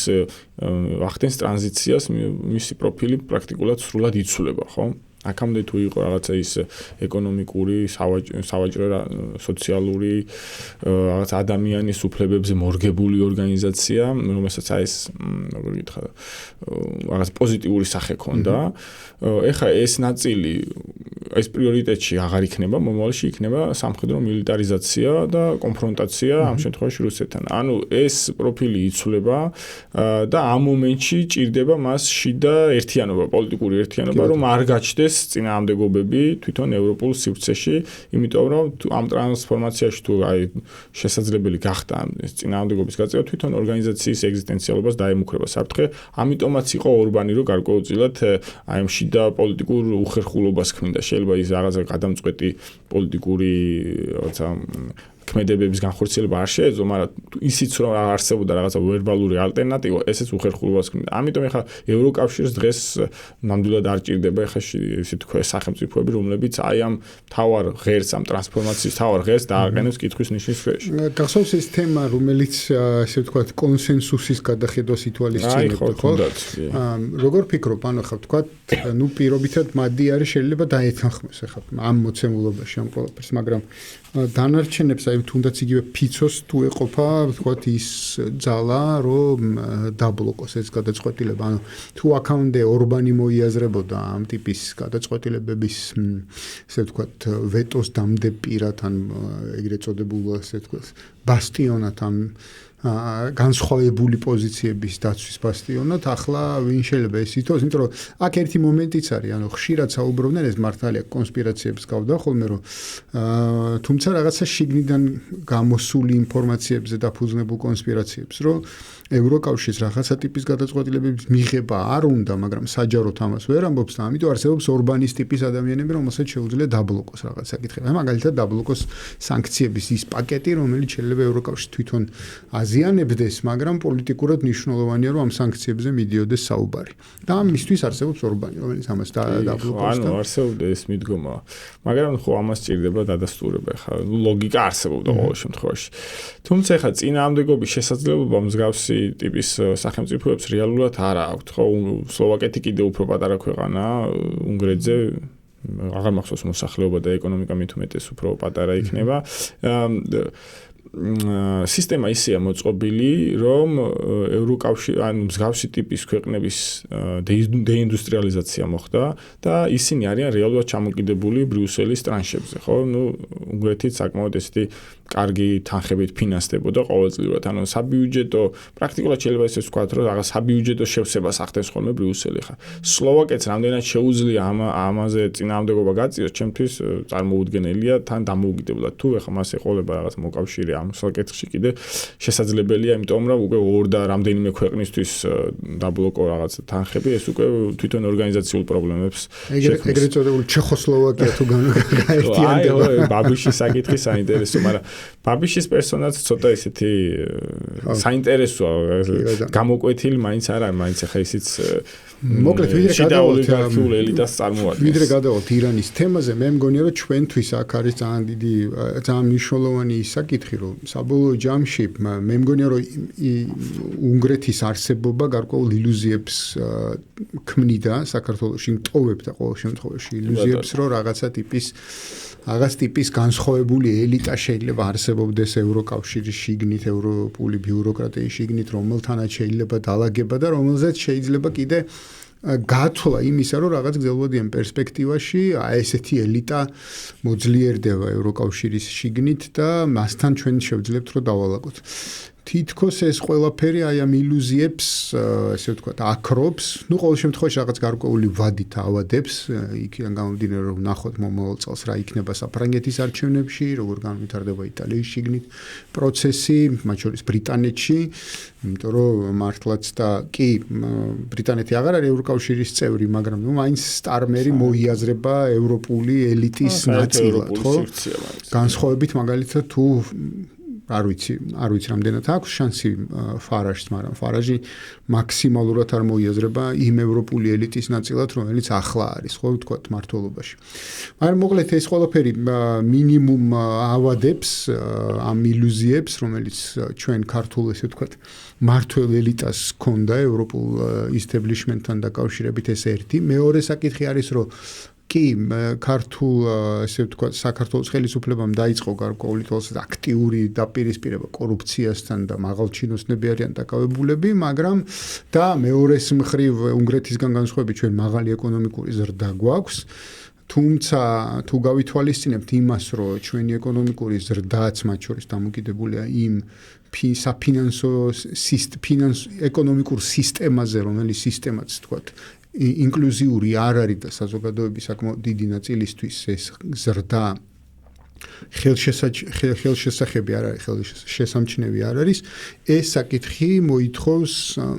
B: ახდენს ტრანზიციას, მისი პროფილი პრაქტიკულად სრულად იცვლება, ხო? აქამდე თუ იყო რაღაცა ის ეკონომიკური, სავაჭრო, სოციალური, რაღაც ადამიანის უფლებებზე მორგებული ორგანიზაცია, რომელსაც აი ეს, როგორ გითხრა, რაღაც პოზიტიური სახე ჰქონდა. ეხლა ეს ნაწილი, ეს პრიორიტეტში აღარ იქნება, მომავალში იქნება სამხედრო მილიტარიზაცია და კონფრონტაცია ამ შემთხვევაში რუსეთთან. ანუ ეს პროფილი იცვლება და ამ მომენტში ჭირდება მას შიდა ერთიანობა, პოლიტიკური ერთიანობა, რომ არ გაჩნდეს წინააღმდეგობები თვითონ ევროპულ სივრცეში, იმიტომ რომ ამ ტრანსფორმაციაში თუ აი შესაძლებელი გახდა ეს წინააღმდეგობის გაწევა, თვითონ ორგანიზაციის ეგზისტენციალობას დაემუქრება საფრთხე, ამიტომაც იყო ორბანი, რომ გარკვეულწილად აი ამ შიდა პოლიტიკურ უხერხულობას ქმნიდა. შეიძლება ის რაღაცა გადამწყვეტი პოლიტიკური რაღაცა ქმედებების განხორციელება არ შეეძლო, მაგრამ ისიც რომ არსებობდა რაღაცა ვერბალური ალტერნატივა, ესეც უხერხულობას ქმნიდა. ამიტომ ეხლა ევროკავშირს დღეს ნამდვილად არ ჭირდება ეხლა ისე თქვა სახელმწიფოები, რომლებიც აი ამ თავარ ღერს, ამ ტრანსფორმაციის თავარ ღერს დააყენებს კითხვის ნიშნის ქვეშ.
A: გახსოვს ეს თემა, რომელიც ესე ვთქვათ კონსენსუსის გადახედვას ითვალისწინებდა, ხო? როგორ ფიქრობ, ანუ ხა ვთქვათ, ნუ პირობითად მადიარი შეიძლება დაეთანხმოს ეხლა ამ მოცემულობაში ამ ყველაფერს, მაგრამ დანარჩენებს აი თუნდაც იგივე ფიცოს თუ ეყოფა, ვთქვათ ის ძალა, რომ დაბლოკოს ეს გადაწყვეტილება. ანუ თუ აქამდე ორბანი მოიაზრებოდა ამ ტიპის გადაწყვეტილებების, ესე ვთქვათ, ვეტოს დამდებ პირად, ან ეგრეთ წოდებულ, ესე ვთქვათ, ბასტიონად ამ განსხვავებული პოზიციების დაცვის ბასტიონად, ახლა ვინ შეიძლება ეს ითხოვს, იმიტომ რომ აქ ერთი მომენტიც არის, ანუ ხშირად საუბრობდნენ ეს მართალია კონსპირაციების გავდა ხოლმე, რომ თუმცა რაღაცა შიგნიდან გამოსული ინფორმაციებზე დაფუძნებულ კონსპირაციებს, რომ ევროკავშირის რაღაცა ტიპის გადაწყვეტილებების მიღება არ უნდა, მაგრამ საჯაროდ ამას ვერ ამბობს და ამიტომ არსებობს ორბანის ტიპის ადამიანები, რომელსაც შეუძლია დაბლოკოს რაღაც საკითხები. მაგალითად დაბლოკოს სანქციების ის პაკეტი, რომელიც შეიძლება ევროკავშირს თვითონ აზიანებდეს, მაგრამ პოლიტიკურად მნიშვნელოვანია, რომ ამ სანქციებზე მიდიოდეს საუბარი. და ამისთვის არსებობს ორბანი, რომელიც ამას დაბლოკოს.
B: ანუ არსებობდა ეს მიდგომა, მაგრამ ხო ამას ჭირდება დადასტურება, ხა ლოგიკა არსებობდა ყოველ შემთხვევაში. თუმცა ხა წინააღმდეგობის შესაძლებლობა მსგავსი ტიპის სახელმწიფოებს რეალურად არ აქვთ, ხო? სლოვაკეთი კიდე უფრო პატარა ქვეყანაა უნგრეთზე. აღარ მახსოვს მოსახლეობა და ეკონომიკა მით უმეტეს უფრო პატარა იქნება. სისტემა ისეა მოწყობილი, რომ ევროკავშირი ან მსგავსი ტიპის ქვეყნების დეინდუსტრიალიზაცია მოხდა და ისინი არიან რეალურად ჩამოკიდებული ბრიუსელის ტრანშებზე, ხო? უნგრეთი საკმაოდ ესეთი კარგი თანხებით ფინანსდებოდა ყოველწლიურად. ანუ საბიუჯეტო პრაქტიკულად შეიძლება ესე ვთქვათ, რომ რაღაც საბიუჯეტო შევსებას ახდენს ხოლმე ბრიუსელი ხა. სლოვაკეთს რამდენად შეუძლია ამაზე წინააღმდეგობა გაწიოს, ჩემთვის წარმოუდგენელია, თან დამოუკიდებლად. თუ ეხლა მას ეყოლება რაღაც მოკავშირე ამ საკითხში კიდე შესაძლებელია, იმიტომ რომ უკვე ორ და რამდენიმე ქვეყნისთვის დაბლოკო რაღაც თანხები, ეს უკვე თვითონ ორგანიზაციულ პრობლემებს
A: შექმნის. ეგრეთ წოდებული ჩეხოსლოვაკია თუ გაერთიანდება.
B: ბაბიშის საკითხი საინტერესო, მაგრამ ბაბიშის პერსონაჟი ცოტა ისეთი საინტერესოა, გამოკვეთილი მაინც არ არის, მაინც ახლა ისიც
A: მოკლედ ვიდრე გადავალთ ირანის თემაზე, მე მგონია რომ ჩვენთვის აქ არის ძალიან მნიშვნელოვანი საკითხი, რომ საბოლოო ჯამში მე მგონია რომ უნგრეთის არსებობა გარკვეულ ილუზიებს ქმნიდა საქართველოში, ტოვებდა ყოველ შემთხვევაში ილუზიებს, რომ რაღაცა ტიპის განსხვავებული ელიტა შეიძლება არსებობდეს ევროკავშირის შიგნით, ევროპული ბიუროკრატიის შიგნით, რომელთანაც შეიძლება დაალაგება და რომელზეც შეიძლება კიდე გათვლა იმისა, რომ რაღაც გრძელვადიან პერსპექტივაში ესეთი ელიტა მოძლიერდება ევროკავშირის შიგნით და მასთან ჩვენ შევძლებთ რომ დავალაგოთ. თითქოს ეს ყველაფერი აი ამ ილუზიებს, ესე ვთქვათ, აკრობს, ну ყოველ შემთხვევაში რაღაც გარკვეული ვადით ავადებს, იქიდან გამომდინარე რომ ნახოთ მომავალ წელს რა იქნება საფრანგეთის არჩევნებში, როგორ განვითარდება იტალიის შიგნით პროცესი, მათ შორის ბრიტანეთში, იმიტომ რომ მართლაც და კი ბრიტანეთი აღარ არის ევროკავშირის წევრი, მაგრამ ну მაინც სტარმერი მოიაზრება ევროპული ელიტის ნაწილად, ხო? განსხვავებით მაგალითად თუ არ ვიცი რამდენად აქვს შანსი ფარაჟს, მაგრამ ფარაჟი მაქსიმალურად არ მოიაზრება იმ ევროპული ელიტის ნაწილად, რომელიც ახლა არის, ხო ვთქვათ, მართლობაში. მაგრამ მოკლედ ეს ყველაფერი მინიმუმ ავადებს ამ ილუზიებს, რომელიც ჩვენ ქართულ ესე ვთქვათ, მართლ ელიტას ჰქონდა ევროპულ establishment-თან დაკავშირებით, ეს ერთი. მეორე საკითხი არის, რომ კი ქართულ ესე ვთქვათ საქართველოს ხელისუფლებამ დაიწყო გარკვეული თვალსაზრისით აქტიური დაპირისპირება კორუფციასთან და მაღალჩინოსნები არიან დაკავებულები, მაგრამ და მეორეს მხრივ უნგრეთისგან განსხვავებით ჩვენ მაღალი ეკონომიკური ზრდა გვაქვს. თუმცა თუ გავითვალისწინებთ იმას, რომ ჩვენი ეკონომიკური ზრდაც მათ შორის დამოკიდებულია იმ საფინანსო ეკონომიკურ სისტემაზე, რომელიც სისტემაც ვთქვათ ინკლუზიური არ არის და საზოგადოების საკმაოდ დიდი ნაწილისთვის ეს ზრდა ხელშესახები არ არის, ხელშესამჩნევი არ არის, ეს საკითხი მოითხოვს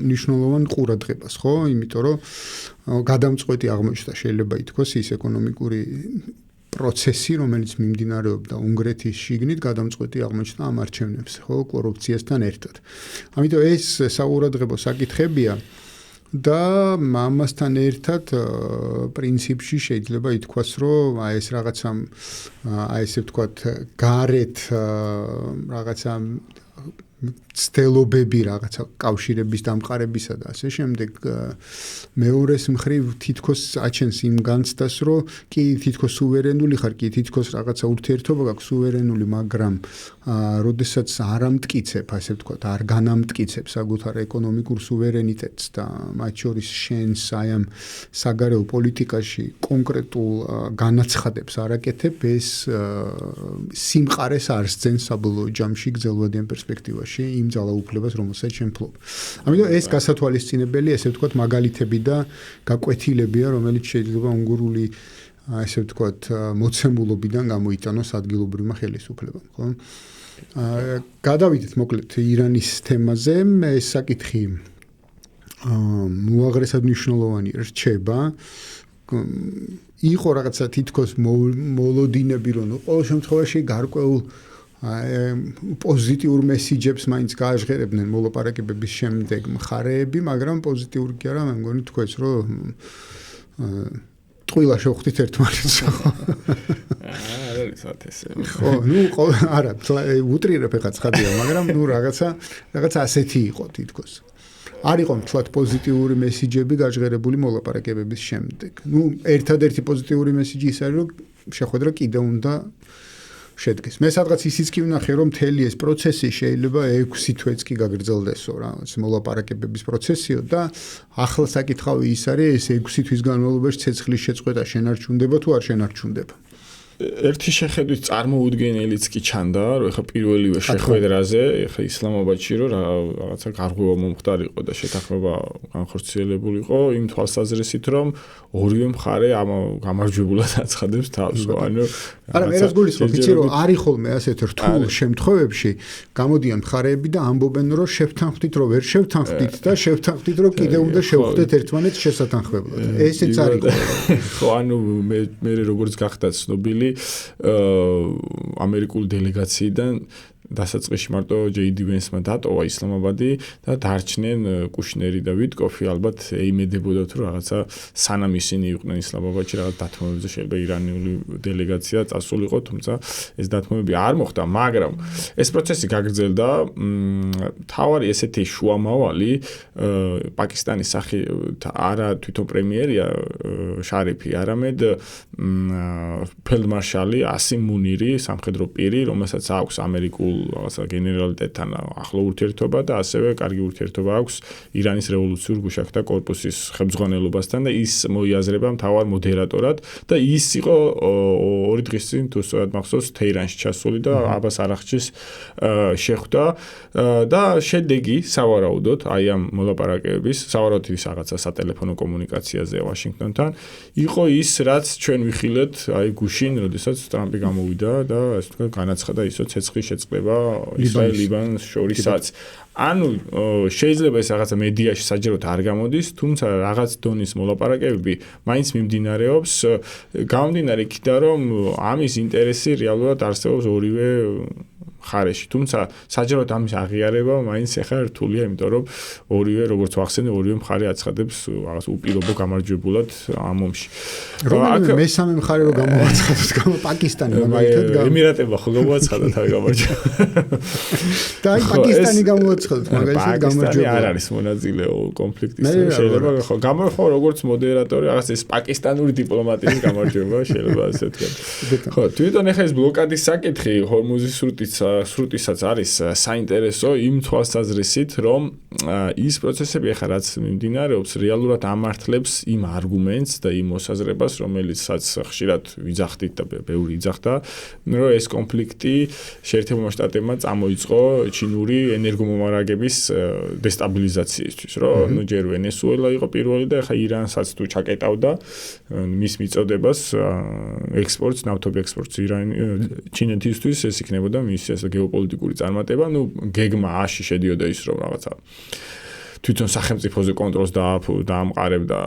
A: მნიშვნელოვან ყურადღებას, ხო? იმიტომ რომ გადამწყვეტი აღმოჩნდა შეიძლება ითქვას ის ეკონომიკური პროცესი, რომელიც მიმდინარეობდა უნგრეთის შიგნით, გადამწყვეტი აღმოჩნდა ამ არჩევნებზე, ხო, კორუფციასთან ერთად. ამიტომ ეს საყურადღებო საკითხებია და ამასთან ერთად პრინციპში შეიძლება ითქვას, რომ აი ეს რაღაცა აი ესე ვთქვათ, გარეთ რაღაცა ცდელობები რაღაცა კავშირების დამყარებისა და ასე შემდეგ მეორეს მხრივ თითქოს აჩენს იმ განცდას, რომ კი თითქოს სუვერენული ხარ, კი თითქოს რაღაცა ურთიერთობა გაქვს სუვერენული, მაგრამ როდესაც არ ამტკიცებ, ასე ვთქვათ, არ განამტკიცებ საკუთარ ეკონომიკურ სუვერენიტეტს და მათ შორის შენს აი ამ საგარეო პოლიტიკაში კონკრეტულ განაცხადებს არაკეთებ, ეს სიმყარეს არ სცემს საბოლოო ჯამში გრძელვადიან პერსპექტივაში. შემთხვევაში იმ ძალაუფლებას, რომელსაც შენ ფლობ. ამიტომ ეს გასათვალისწინებელი, ესე ვთქვათ, მაგალითები და გაკვეთილებია, რომელიც შეიძლება უნგრული ესე ვთქვათ, მოცემულობიდან გამოიტანოს ადგილობრივმა ხელისუფლებამ, ხო? გადავიდეთ მოკლედ ირანის თემაზე, ეს საკითხი მოაღრესად მნიშვნელოვანი რჩება. იყო რაღაცა თითქოს მოლოდინები, რომ ყოველ შემთხვევაში გარკვეულ პოზიტიურ მესიჯებს მაინც გააჟღერებდნენ მოლაპარაკებების შემდეგ მხარეები, მაგრამ პოზიტიური კი არა, მე მგონი თქვენს, რომ ტყუილა შევხვდით ერთმანეთს. ხო, არა, უტრირებ ეხლა ცხადია, მაგრამ რაღაცა ასეთი იყო თითქოს. არ იყო მთლად პოზიტიური მესიჯები გაჟღერებული მოლაპარაკებების შემდეგ. ერთადერთი პოზიტიური მესიჯი ის არის, რომ შეხვედრა კიდევ უნდა შედგეს. მე სადღაც ისიც კი ვნახე, რომ მთელი ეს პროცესი შეიძლება 6 თვეც კი გაგრძელდესო რა, ეს მოლაპარაკებების პროცესიო და ახლა საკითხავი ის არის, ეს 6 თვის განმავლობაში ცეცხლის შეწყვეტა შენარჩუნდება თუ არ შენარჩუნდება.
B: ერთი შეხედვით წარმოუდგენელიც კი ჩანდა, რომ ეხა პირველივე შეხვედრაზე, ეხა ისლამაბადში რომ რაღაცა გარღვევა მომხდარიყო და შეთანხმება განხორციელებული იყო იმ თვალსაზრისით, რომ ორივე მხარე გამარჯვებულად აცხადებს თავს, ანუ
A: არა, მე რას გულისხმობ, იცი რომ არის ხოლმე ასეთ რთულ შემთხვევებში გამოდიან მხარეები და ამბობენ, რომ შევთანხმდით, რომ ვერ შევთანხმდით და შევთანხმდით, რომ კიდევ უნდა შევხვდეთ ერთმანეთს შესათანხმებლად. ესეც არის.
B: ხო, ანუ მე როგორც გახდა ცნობილი ამერიკული დელეგაციიდან დასაწყისში მარტო JD Vance-მა დატოვა ისლამაბადი და დარჩნენ კუშნერი და ვიტკოფი, ალბათ ეიმედებოდათ, რომ რაღაცა სანამ ისინი იყვნენ ისლამაბადში, რაღაც დათმობებზე შეიძლება ირანული დელეგაცია წასულიყო, თუმცა ეს დათმობები არ მოხდა, მაგრამ ეს პროცესი გაგრძელდა. თავარი ესეთი შუამავალი პაკისტანის არა თვითონ პრემიერია შარიფი, არამედ ფელდმარშალი ასიმ მუნირი, სამხედრო პირი, რომელსაც აქვს ამერიკულ რაღაცა გენერალიტეტთან ახლო ურთიერთობა და ასევე კარგი ურთიერთობა აქვს ირანის რევოლუციურ გუშაქთა კორპუსის ხელმძღვანელობასთან და ის მოიაზრება მთავარ მოდერატორად და ის იყო 2 დღის წინ თუ სწორად მახსოვს თეირანში ჩასული და აბას არახჩის შეხვდა და შედეგი სავარაუდოდ აი ამ მოლაპარაკებების სავარაუდოდ ის რაღაცა სატელეფონო კომუნიკაციაზე ვაშინგტონთან იყო ის რაც ჩვენ ვიხილეთ აი გუშინ როდესაც ტრამპი გამოვიდა და ასე ვთქვათ განაცხადა ისო ცეცხლის შეწყდება ისრაელ-ლიბანს შორისაც. ანუ შეიძლება ეს რაღაცა მედიაში საჯაროდ არ გამოდის, თუმცა რაღაც დონის მოლაპარაკებები მაინც მიმდინარეობს, გამომდინარე იქიდან, რომ ამის ინტერესი რეალურად არსებობს ორივე მხარეში. თუმცა საჯაროდ ამის აღიარება მაინც ახლა რთულია, იმიტომ რომ ორივე, როგორც ვახსენე, ორივე მხარე აცხადებს რაღაც უპირობო გამარჯვებულად ამ ომში.
A: რომელიმე მესამე მხარე რო გამოაცხადოს, პაკისტანი მაგალითად
B: ემირატებმა ხო გამოაცხადა თავი გამარჯვება.
A: და აი პაკისტანი გამოაცხადოთ მაგალითად გამარჯვება.
B: არ არის მონაწილე კონფლიქტის, შეიძლება ხო როგორც მოდერატორი რაღაც ეს პაკისტანური დიპლომატიის გამარჯვება შეიძლება ასე ვთქვათ. ხო, თვითონ ახლა ეს ბლოკადის საკითხი ჰორმუზის სრუტისაც არის საინტერესო იმ თვალსაზრისით, რომ ის პროცესები ახლა რაც მიმდინარეობს, რეალურად ამართლებს იმ არგუმენტს და იმ მოსაზრებას, რომელიცაც ხშირად ვიძახდით და ბევრი იძახდა, რომ ეს კონფლიქტი შეერთებულმა შტატებმა წამოიწყო ჩინური ენერგომომარაგების დესტაბილიზაციისთვის, რომ ჯერ ვენესუელა იყო პირველი და ახლა ირანსაც თუ ჩაკეტავდა მის მიწოდებას ექსპორტს, ნავთობის ექსპორტს ჩინეთისთვის, ეს იქნებოდა მის გეოპოლიტიკური წარმატება, გეგმა A-ში შედიოდა ის, რომ რაღაცა თვითონ სახელმწიფოზე კონტროლს დაამყარებდა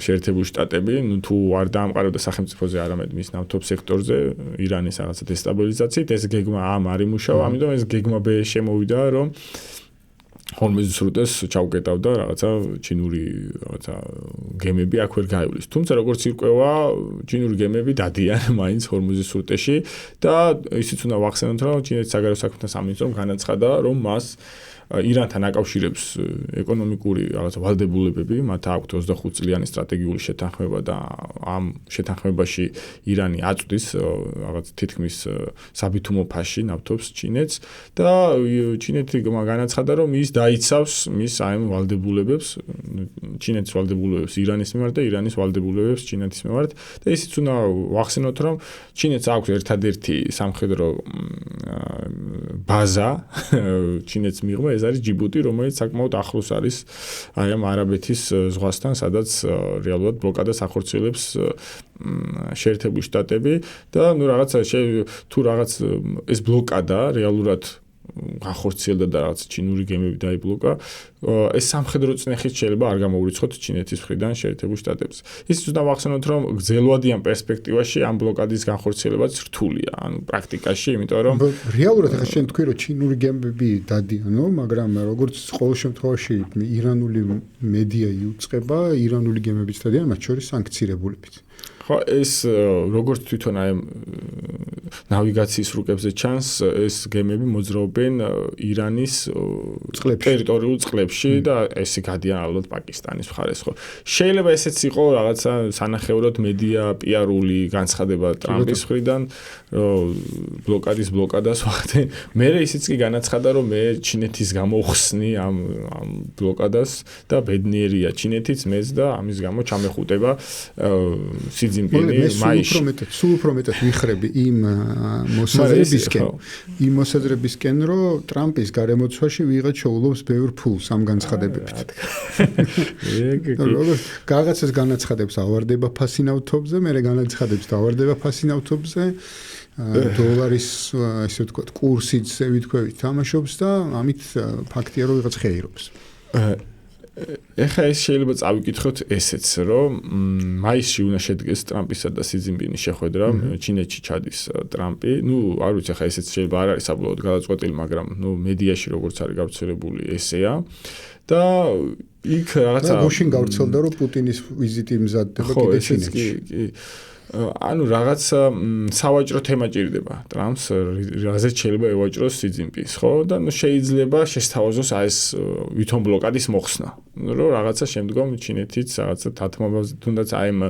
B: შეერთებული შტატები, თუ არ დაამყარებდა სახელმწიფოზე, არამედ მის ნავთობის სექტორზე ირანის რაღაცა დესტაბილიზაციით, ეს გეგმა A-მა არ იმუშავა, ამიტომ ეს გეგმა B შემოვიდა, რომ ჰორმუზის სრუტეს ჩაუკეტავდა რაღაცა ჩინური რაღაცა გემები აქ ვერ გაივლის. თუმცა როგორც ირკვევა, ჩინური გემები დადიან მაინც ჰორმუზის სრუტეში და ისიც უნდა ვახსენოთ, რომ ჩინეთის საგარეო საქმეთა სამინისტრომ განაცხადა, რომ მას ირანთან აკავშირებს ეკონომიკური რაღაცა ვალდებულებები, მათ აქვთ 25 წლიანი სტრატეგიული შეთანხმება და ამ შეთანხმებაში ირანი აწვდის რაღაც თითქმის საბითუმო ფასში ნავთობს ჩინეთს და ჩინეთი განაცხადა, რომ ის დაიცავს მის აი ვალდებულებებს, ჩინეთის ვალდებულებებს ირანის მიმართ და ირანის ვალდებულებებს ჩინეთის მიმართ და ისიც უნდა ვახსენოთ, რომ ჩინეთს აქვს ერთადერთი სამხედრო ბაზა ჩინეთს მიღმა, ეს არის ჯიბუტი, რომელიც საკმაოდ ახლოს არის აი ამ არაბეთის ზღვასთან, სადაც რეალურად ბლოკადას ახორციელებს შეერთებული შტატები და ნუ რაღაცა თუ რაღაც ეს ბლოკადა რეალურად ახორციელდა და რაღაც ჩინური გემები დაიბლოკა, ეს სამხედრო წნეხით შეიძლება არ გამოურიცხოთ ჩინეთის მხრიდან შეერთებულ შტატებს. ისიც უნდა ვახსენოთ, რომ გრძელვადიან პერსპექტივაში ამ ბლოკადის განხორციელებაც რთულია, ანუ პრაქტიკაში, იმიტომ რომ
A: რეალურად ახლა შენ თქვი, რომ ჩინური გემები დადიანო, მაგრამ როგორც ყოველ შემთხვევაში ირანული მედია იუწყება, ირანული გემებიც დადიან, მათ შორის სანქცირებულებით.
B: ხო, ეს როგორც თვითონ აი ნავიგაციის რუკებზე ჩანს, ეს გემები მოძრაობენ ირანის ტერიტორიულ წყლებში და ესე გადიან ალბათ პაკისტანის მხარეს, ხო. შეიძლება ესეც იყო რაღაცა სანახევროდ მედია პიარული განცხადება ტრამპის მხრიდან, ბლოკადის ბლოკადას ვახდენ. მე ისიც კი განაცხადა, რომ მე ჩინეთის გამოვხსნი ამ ბლოკადას და ბედნიერია ჩინეთიც, მეც და ამის გამო ჩამეხუტება
A: სულ უფრო მეტად ვიხრები იმ მოსაზრებისკენ, რომ ტრამპის გარემოცვაში ვიღაც შეულობს ბევრ ფულს ამ განცხადებებით. როგორც რაღაცას განაცხადებს ავარდება ფასი ნავთობზე, მერე განაცხადებს დავარდება ფასი ნავთობზე, დოლარის ესე ვთქვათ კურსიც ვითქვევით თამაშობს და ამით ფაქტია რომ ვიღაც ხეირობს.
B: ეხლა ეს შეიძლება წავიკითხოთ ესეც, რომ მაისში უნდა შედგეს ტრამპისა და სი ძინპინის შეხვედრა, ჩინეთში ჩადის ტრამპი. ნუ არ ვიცი, ეხლა ესეც შეიძლება არ არის საბოლოოდ გადაწყვეტილი, მაგრამ ნუ მედიაში როგორც არის გავრცელებული ესეა. და იქ რაღაცა
A: გუშინ გავრცელდა, რომ პუტინის ვიზიტი მზადდება კიდე ჩინეთში.
B: ანუ რაღაც სავაჭრო თემა ჭირდება ტრამპს, რაზეც შეიძლება ევაჭროს სი ძინპინს, ხო? და შეიძლება შესთავაზოს აი ეს ვითომ ბლოკადის მოხსნა. რომ რაღაცა შემდგომ ჩინეთიც რაღაცა თათმობაზე თუნდაც აი ამ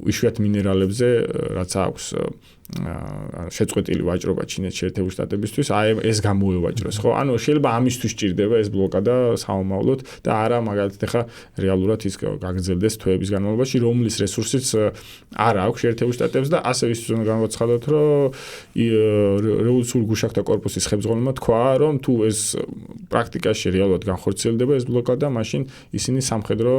B: იშვიათ მინერალებზე რაც აქვს შეწყვეტილი ვაჭრობა ჩინეთის შეერთებულ შტატებისთვის, აი ეს გამოევაჭროს, ხო? ანუ შეიძლება ამისთვის ჭირდება ეს ბლოკადა საომავლოდ და არა მაგალითად ახლა რეალურად ის გაგრძელდეს თვეების განმავლობაში, რომლის რესურსიც არ აქვს შეერთებულ შტატებს და ასე ის უნდა განვაცხადოთ, რომ რევოლუციური გუშაღთა კორპუსის ხელმძღვანელმა თქვა, რომ თუ ეს პრაქტიკაში რეალურად განხორციელდება ეს ბლოკადა, მაშინ ისინი სამხედრო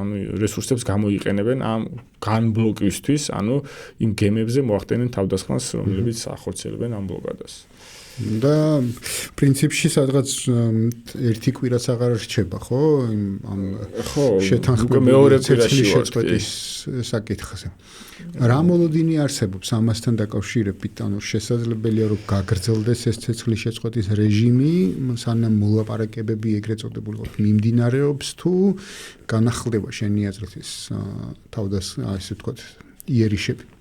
B: ანუ რესურსებს გამოიყენებენ ამ განბლოკისთვის, ანუ იმ გემებზე მოახდენენ თავდასხმას, რომლებიც ახორციელებენ ამ ბლოკადას.
A: და პრინციპში სადღაც ერთი კვირაც აღარ რჩება, ხო? ამ შეთანხმებული
B: მეორე კვირაში
A: შეწყვეტის საკითხზე. რა მოლოდინი არსებობს ამასთან დაკავშირებით, ანუ შესაძლებელია რომ გაგრძელდეს ეს ცეცხლის შეწყვეტის რეჟიმი, სანამ მოლაპარაკებები ეგრეთ წოდებული მიმდინარეობს თუ განახლდება შენი აზრით ეს თავდასხმა, ასე ვთქვათ, იერიშები.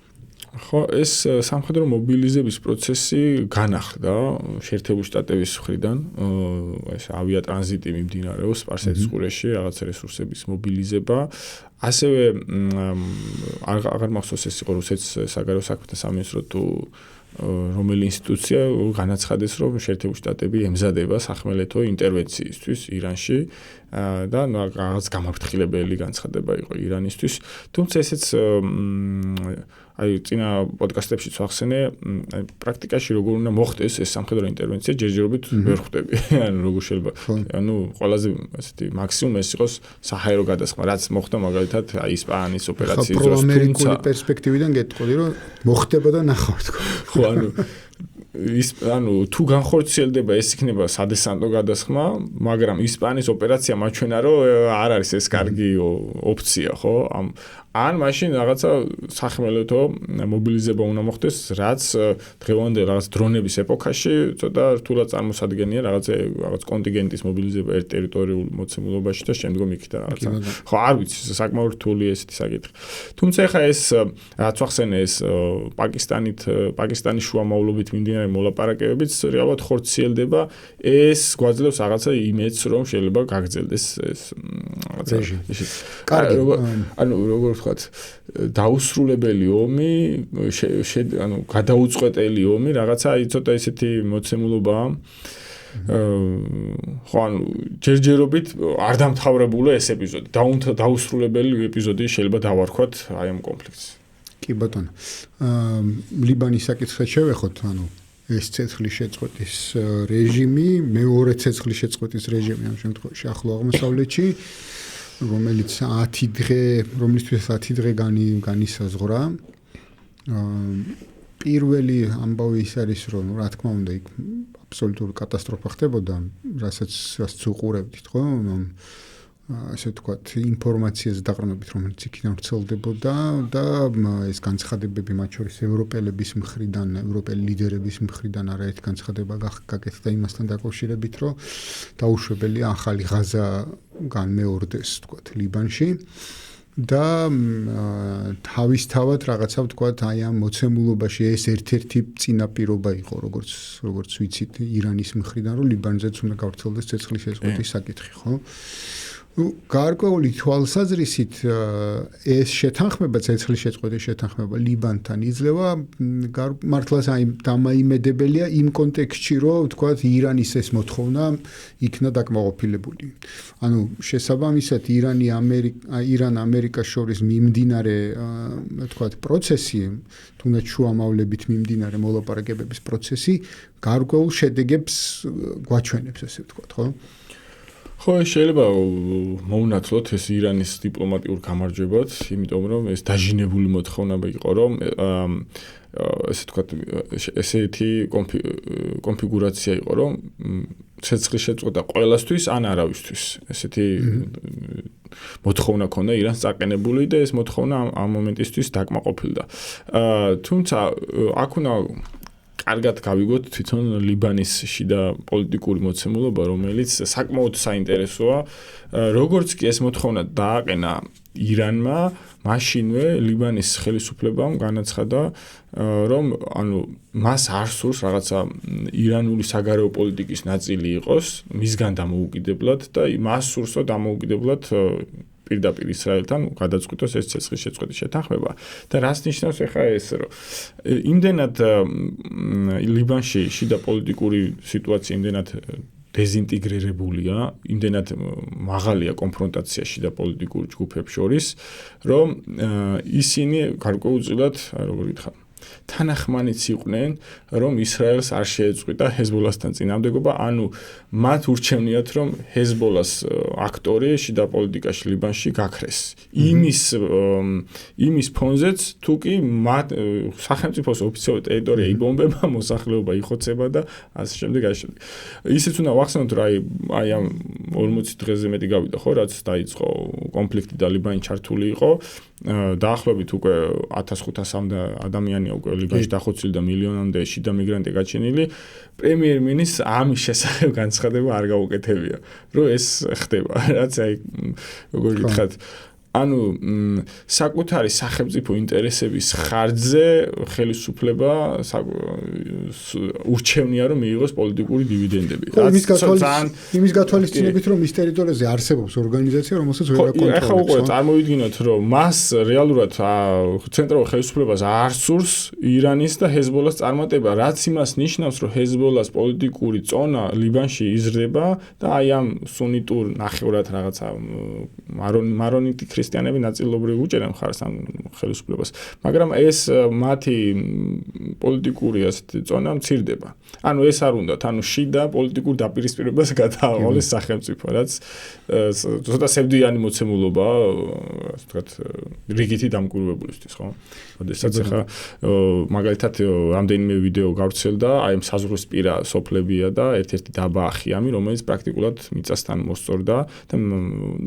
B: ხო, ეს სამხედრო მობილიზების პროცესი განახლდა შეერთებულ შტატების მხრიდან, ეს ავიატრანზიტი მიმდინარეობს სპარსეთის ყურეში, რაღაც რესურსების მობილიზება. ასევე აღარ მახსოვს ეს იყო რუსეთის საგარეო საქმეთა სამინისტრო თუ რომელი ინსტიტუცია განაცხადეს, რომ შეერთებული შტატები ემზადება სახმელეთო ინტერვენციისთვის ირანში და რაღაც გამაფრთხილებელი განცხადება იყო ირანისთვის. თუმცა ესეც აი წინა პოდკასტებში ვახსენე, აი პრაქტიკაში როგორ უნდა მოხდეს ეს სამხედრო ინტერვენცია, ჯერჯერობით ვერ ხვდები. ანუ როგორ შეიძლება, ანუ ყველაზე ესეთი მაქსიმუმ ეს იყოს საჰაერო გადასხმა, რაც მოხდა მაგალითად აი ისპანიის ოპერაციის დროს,
A: თუმცა პერსპექტივიდან გეტყვი, რომ მოხდება და ნახავთ.
B: ხო, ანუ თუ განხორციელდება ეს იქნება სადესანტო გადასხმა, მაგრამ ისპანიის ოპერაცია მაჩვენა, რომ არ არის ეს კარგი ოფცია, ხო? ან მაშინ რაღაცა სახმელეთო მობილიზება უნდა მოხდეს, რაც დღევანდელ რაღაც დრონების ეპოქაში ცოტა რთულად წარმოსადგენია რაღაც კონტინგენტის მობილიზება ერთ ტერიტორიულ მოცემულობაში და შემდგომ იქიდან რაღაცა. ხო, არ ვიცი, საკმაოდ რთულია ესეთი საკითხი. თუმცა ეხა ეს რაც ახსენე ეს პაკისტანის შუამავლობით მიმდინარე მოლაპარაკებებიც რეალურად ხორციელდება, ეს გვაძლევს რაღაცა იმედს, რომ შეიძლება გაგრძელდეს ეს რაღაცა.
A: კარგი.
B: ანუ როგორ ვთქვათ, დაუსრულებელი ომი, ანუ გადაუწყვეტელი ომი, რაღაცა ცოტა ესეთი მოცემულობაა. ხო, ანუ ჯერჯერობით არ დამთავრებულა ეს ეპიზოდი. დაუსრულებელი ეპიზოდი შეიძლება დავარქვათ აი ამ კონფლიქტს.
A: კი ბატონო. ლიბანის საკითხად შევეხოთ, ანუ ეს ცეცხლის შეწყვეტის რეჟიმი, მეორე ცეცხლის შეწყვეტის რეჟიმი ამ შემთხვევაში ახლო აღმოსავლეთში, რომლისთვის 10 დღე განისაზღვრა. პირველი ამბავი ის არის, რომ რა თქმა უნდა იქ აბსოლუტური კატასტროფა ხდებოდა, რასაც უყურებდით, ხო? ასე ვთქვათ, ინფორმაციას დაყრდნობით, რომელიც იქიდან ვრცელდებოდა და ეს განცხადებები მათ შორის ევროპელების მხრიდან, ევროპელი ლიდერების მხრიდან არაერთი განცხადება გაკეთდა იმასთან დაკავშირებით, რომ დაუშვებელია ახალი ღაზა განმეორდეს, ვთქვათ, ლიბანში. და თავისთავად რაღაცა ვთქვათ, აი ამ მოცემულობაში ეს ერთ-ერთი წინაპირობა იყო, როგორც ვიცით, ირანის მხრიდან, რომ ლიბანზეც უნდა გავრცელდეს ცეცხლის შეწყვეტის საკითხი, ხო? გარკვეული თვალსაზრისით ეს შეთანხმება, ცეცხლის შეწყვეტის შეთანხმება ლიბანთან იძლევა მართლაც აი დამაიმედებელია იმ კონტექსტში, რომ ვთქვათ, ირანის ეს მოთხოვნა იქნა დაკმაყოფილებული. ანუ შესაბამისად ირან-ამერიკას შორის მიმდინარე, ვთქვათ, პროცესი, თუნდაც შუამავლებით მიმდინარე მოლაპარაკებების პროცესი გარკვეულ შედეგებს გვაჩვენებს, ასე ვთქვათ, ხო?
B: ხო, შეიძლება მოუნათლოთ ეს ირანის დიპლომატიურ გამარჯვებად, იმიტომ რომ ეს დაჟინებული მოთხოვნა იყო, რომ ესე ვთქვათ, ესეთი კონფიგურაცია იყო, რომ ცეცხლის შეწყვეტა ყველასთვის ან არავისთვის. ესეთი მოთხოვნა ქონდა ირანს წაყენებული და ეს მოთხოვნა ამ მომენტისთვის დაკმაყოფილდა. თუმცა აქ უნდა კარგად გავიგოთ თვითონ ლიბანის შიდა პოლიტიკური მოცემულობა, რომელიც საკმაოდ საინტერესოა. როგორც კი ეს მოთხოვნა დააყენა ირანმა, მაშინვე ლიბანის ხელისუფლებამ განაცხადა, რომ ანუ მას არ სურს რაღაცა ირანული საგარეო პოლიტიკის ნაწილი იყოს, მისგან დამოუკიდებლად და მას სურს დამოუკიდებლად პირდაპირ ისრაელთან გადაწყვიტოს ეს ცეცხლის შეწყვეტის შეთანხმება. და რას ნიშნავს ახლა ეს, რომ იმდენად ლიბანში შიდა პოლიტიკური სიტუაცია იმდენად დეზინტეგრირებულია, იმდენად მაღალია კონფრონტაცია შიდა პოლიტიკურ ჯგუფებს შორის, რომ ისინი გარკვეულწილად, როგორ ვითხრა, თანახმანიც იყვნენ, რომ ისრაელს არ შეეწყვიტა ჰეზბოლასთან წინამდებობა, ანუ მათ ურჩევნიათ, რომ ჰეზბოლას აქტორი შიდა პოლიტიკაში ლიბანში გაქრეს. იმის ფონზეც თუ კი მათ სახელმწიფოს ოფიციალური ტერიტორია იბომბება, მოსახლეობა იხოცება და ასე შემდეგ. ისიც უნდა ვახსენოთ, რომ აი ამ 40 დღეზე მეტი გავიდა, ხო, რაც დაიწყო კონფლიქტი და ლიბანი ჩართული იყო. დაახლოებით უკვე 1500-მდე ადამიანია უკვე ლიბანში დახოცილი და მილიონამდე შიდა მიგრანტი გაჩენილი. პრემიერ-მინისტრს ამის შესახებ განცხადება არ გაუკეთებია, რომ ეს ხდება, რაც აი როგორ გითხრათ, ანუ საკუთარი სახელმწიფო ინტერესების ხარჯზე ხელისუფლება ურჩევნია, რომ მიიღოს პოლიტიკური დივიდენდები.
A: იმის გათვალისწინებით, რომ ის ტერიტორიაზე არსებობს ორგანიზაცია, რომელსაც ვერ აკონტროლებს.
B: ახლა უკვე წარმოვიდგინოთ, რომ მას რეალურად ცენტრალურ ხელისუფლებას არ სურს ირანის და ჰეზბოლას წარმატება, რაც იმას ნიშნავს, რომ ჰეზბოლას პოლიტიკური წონა ლიბანში იზრდება და აი ამ სუნიტურ ნახევრად რაღაცა მარონიტი ქრისტიანები ნაწილობრივ უჭერენ მხარს ამ ხელისუფლებას, მაგრამ ეს მათი პოლიტიკური ასეთი წონა მცირდება. ანუ ეს არ უნდათ, ანუ შიდა პოლიტიკურ დაპირისპირებას გადააყოლეს სახელმწიფო, რაც ცოტა სევდიანი მოცემულობა, ასე ვთქვათ, რიგითი დამკვირვებულისთვის, ხო? როდესაც ახლა მაგალითად რამდენიმე ვიდეო გავრცელდა, აი ამ საზღვრისპირა სოფლებია და ერთ-ერთი დაბა ახიამი, რომელიც პრაქტიკულად მიწასთან მოსწორდა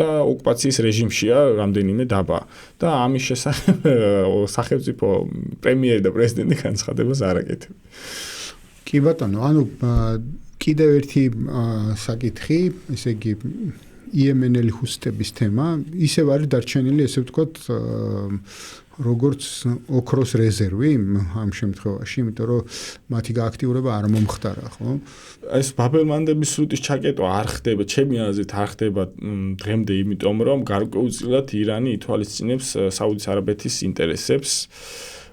B: და ოკუპაციის რეჟიმშია, რამდენიმე დაბა. და ამის შესახებ სახელმწიფო პრემიერი და პრეზიდენტი განცხადებას არ აკეთებენ.
A: კი ბატონო, ანუ კიდევ ერთი საკითხი, ესე იგი იემენელი ჰუსიტების თემა, ისევ არის დარჩენილი, ესე ვთქვათ, როგორც ოქროს რეზერვი ამ შემთხვევაში, იმიტომ რომ მათი გააქტიურება არ მომხდარა, ხო?
B: ეს ბაბელმანდების სრუტის ჩაკეტვა არ ხდება, ჩემი აზრით არ ხდება დღემდე, იმიტომ რომ გარკვეულწილად ირანი ითვალისწინებს საუდის არაბეთის ინტერესებს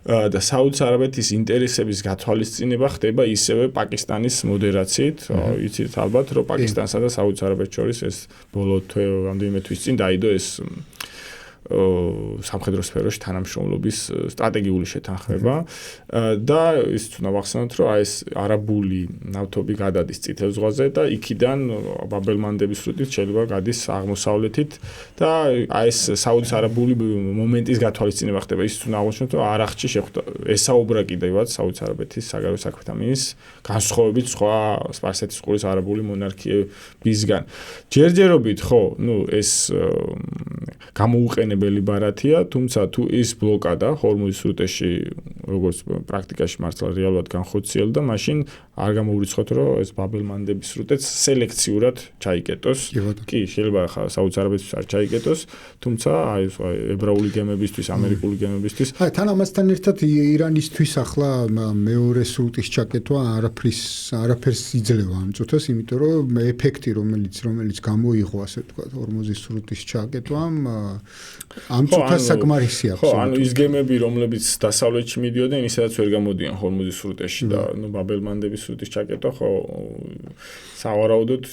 B: და საუდის არაბეთის ინტერესების გათვალისწინება ხდება ისევე პაკისტანის მოდერაციით. იცით ალბათ, რომ პაკისტანსა და საუდის არაბეთს შორის ეს ბოლო რამდენიმე თვის წინ დაიდო ეს სამხედრო სფეროში თანამშრომლობის სტრატეგიული შეთანხმება და ის უნდა ვახსენოთ, რომ ეს არაბული ნავთობი გადადის წითელ ზღვაზე და იქიდან ბაბელმანდების სრუტით შეიძლება გადის აღმოსავლეთით და ეს საუდის არაბული მომენტის გათვალისწინება ხდება. ის უნდა აღნიშნოთ, რომ არახში შეხვდა ესაუბრა კიდევაც საუდის არაბეთის საგარეო საქმეთა მინისტრს განსხვავებით სხვა სპარსეთის ყურის არაბული მონარქიებისგან. ჯერჯერობით ხო, ეს გამოუყენებელი ბარათია, თუმცა თუ ის ბლოკადა ჰორმუზის სრუტეში როგორც პრაქტიკაში მართლა რეალურად განხორციელდა, მაშინ არ გამოურიცხოთ, რომ ეს ბაბელმანდების სრუტეც სელექციურად ჩაიკეტოს. კი, შეიძლება საუდის არაბეთს არ ჩაიკეტოს, თუმცა ებრაული გემებისთვის, ამერიკული გემებისთვის.
A: თან ამასთან ერთად ირანისთვის ახლა მეორე სრუტის ჩაკეტვა არაფერს იძლევა ამ წუთას, იმიტომ რომ ეფექტი რომელიც გამოიღო, ასე ვთქვათ, ჰორმუზის სრუტის ჩაკეტვამ ამ წუთას საკმარისია.
B: ხო, ანუ ის გემები, რომლებიც დასავლეთში მიდიოდნენ, ისედაც ვერ გამოდიან ჰორმუზის სრუტეში და ბაბელმანდების სრუტის ჩაკეტვა ხო სავარაუდოდ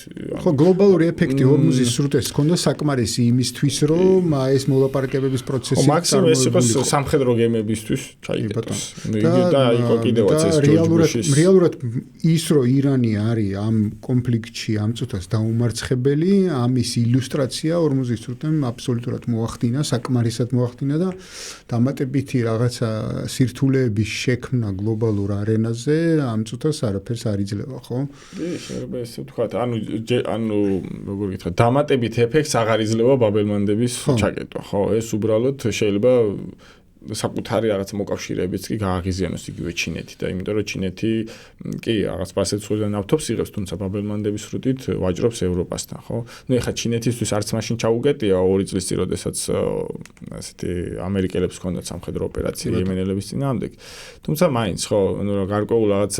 A: ხო გლობალური ეფექტი ჰორმუზის სრუტეს ჰქონდა საკმარისი იმისთვის, რომ ეს მოლაპარაკებების პროცესი
B: მაქსიმუმ ეს იყოს სამხედრო გემებისთვის ჩაიკეტოს. და იყო კიდევაც ეს
A: რეალურად ის რომ ირანი არის ამ კონფლიქტში ამ წუთას დაუმარცხებელი, ამის ილუსტრაცია ჰორმუზის სრუტემ აბსოლუტურად მოახდინა, საკმარისად მოახდინა და დამატებითი რაღაცა სირთულეების შექმნა გლობალურ არენაზე ამ წუთას არაფერს არ იძლევა, ხო?
B: კი, შეიძლება ესე ვთქვათ, ანუ როგორ გითხრათ, დამატებით ეფექტს აღარ იძლევა ბაბელმანდების ჩაკეტვა, ხო? ეს უბრალოდ შეიძლება საკუთარი რაღაც მოკავშირეებიც კი გააღიზიანოს იგივე ჩინეთი და იმიტომ რომ ჩინეთი კი რაღაც სპარსეთის ზღვიდან ნავთობს იღებს, თუმცა ბაბელმანდების სრუტით ვაჭრობს ევროპასთან, ხო? ეხლა ჩინეთისთვის არც მაშინ ჩაუგეტია 2 წლის წინ, როდესაც ასეთი ამერიკელებს ჰქონდათ სამხედრო ოპერაცია იემენელების წინააღმდეგ. თუმცა მაინც ხო, გარკვეულ რაღაც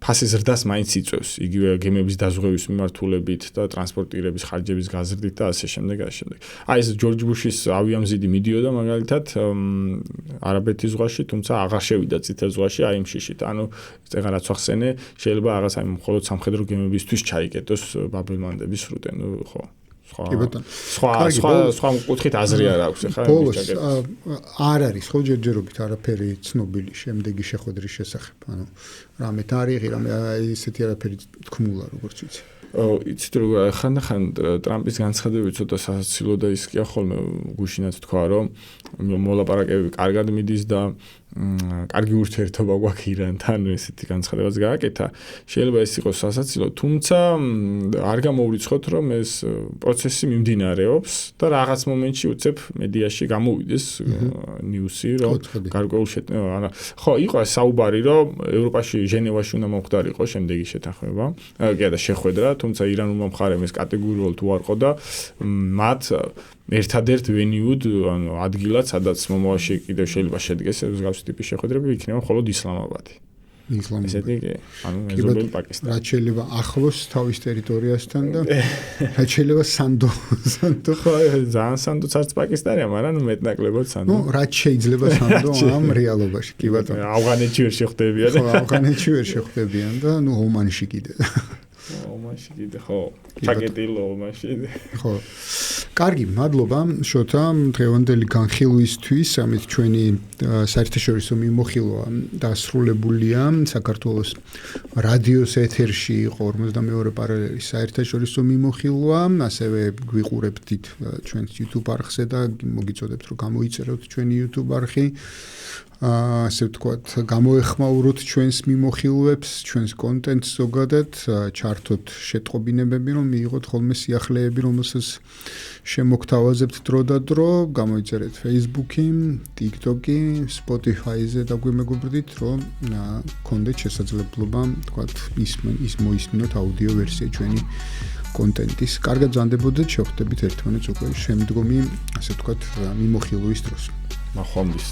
B: ფასის ზრდას მაინც იწევს, იგივე გემების დაზღვევის მიმართულებით და ტრანსპორტირების ხარჯების გაზრდით და ასე შემდეგ. ეს ჯორჯ ბუშის ავიამზიდი მიდიოდა მაგალითად არაბეთის ზღვაში, თუმცა აღარ შევიდა წითელ ზღვაში აი იმ შიშით. ანუ წეგან რაც ვახსენე, შეიძლება რაღაც აი მხოლოდ სამხედრო გემებისთვის ჩაიკეტოს ბაბელმანდების სრუტე, ხო. სხვა კუთხით აზრი არ აქვს ხა
A: ბოლოს არ არის ხო ჯერჯერობით არაფერი ცნობილი შემდეგი შეხვედრის შესახებ, ანუ რამე თარიღი, რამე ისეთი არაფერი თქმულა, როგორც ვიცი.
B: იცით რომ ხანდახან ტრამპის განცხადებები ცოტა სასაცილო და ის კი ხოლმე გუშინაც თქვა რომ მოლაპარაკებები კარგად მიდის და კარგი ურთიერთობა გვაქვს ირანთან, ესეთი განცხადებაც გააკეთა. შეიძლება ეს იყოს სასაცილო, თუმცა არ გამოურიცხოთ რომ ეს პროცესი მიმდინარეობს და რაღაც მომენტში უცებ მედიაში გამოვიდეს ნიუსი რომ გარკვეულ ხო იყო საუბარი რომ ევროპაში ჟენევაში უნდა მომხდარიყო შემდეგი შეთანხმება და შეხვედრა, თუმცა ირანულმა მხარემ ეს კატეგორიულად უარყო და მათ ერთადერთ ვენიუდ ანუ ადგილად, სადაც მომავალში კიდევ შეიძლება შედგეს მსგავსი ტიპის შეხვედრები, იქნება მხოლოდ ისლამაბადი. ესეთი კი, ანუ მეზობელი პაკისტანი.
A: რაც შეიძლება ახლოს თავის ტერიტორიასთან და რაც შეიძლება სანდო
B: ხო, ძალიან სანდოც არც პაკისტანია, მაგრამ მეტნაკლებად სანდო.
A: რაც შეიძლება სანდო ამ რეალობაში, კი ბატონო.
B: ავღანეთში ვერ შეხვდებიან.
A: ხო, ავღანეთში ვერ შეხვდებიან და ომანში კიდე.
B: ომანში კიდე ხო, ჩაკეტილო ომანში.
A: ხო. კარგი, მადლობა შოთა დღევანდელი განხილვისთვის, ამით ჩვენი საერთაშორისო მიმოხილვა დასრულებულია. საქართველოს რადიოს ეთერში იყო 52 პარალელის საერთაშორისო მიმოხილვა, ასევე გვიყურებთ ჩვენს YouTube არხზე და მოგიწოდებთ რომ გამოიწეროთ ჩვენი YouTube არხი. ასე ვთქვათ, გამოეხმაუროთ ჩვენს მიმოხილვებს, ჩვენს კონტენტს ზოგადად, ჩართოთ შეტყობინებები, რომ მიიღოთ ხოლმე სიახლეები, რომელსაც შემოგთავაზებთ დრო და დრო, გამოიწერეთ Facebook-ი, TikTok-ი, Spotify-ზე და გვიმეგობრდით, რომ გქონდეთ შესაძლებლობა, ვთქვათ, ის მოისმინოთ აუდიო ვერსია ჩვენი კონტენტის. კარგად ზანდებოდეთ, შევხვდებით ერთმანეთს უკვე შემდგომი, ასე ვთქვათ, მიმოხილვის დროს.
B: ნახვამდის.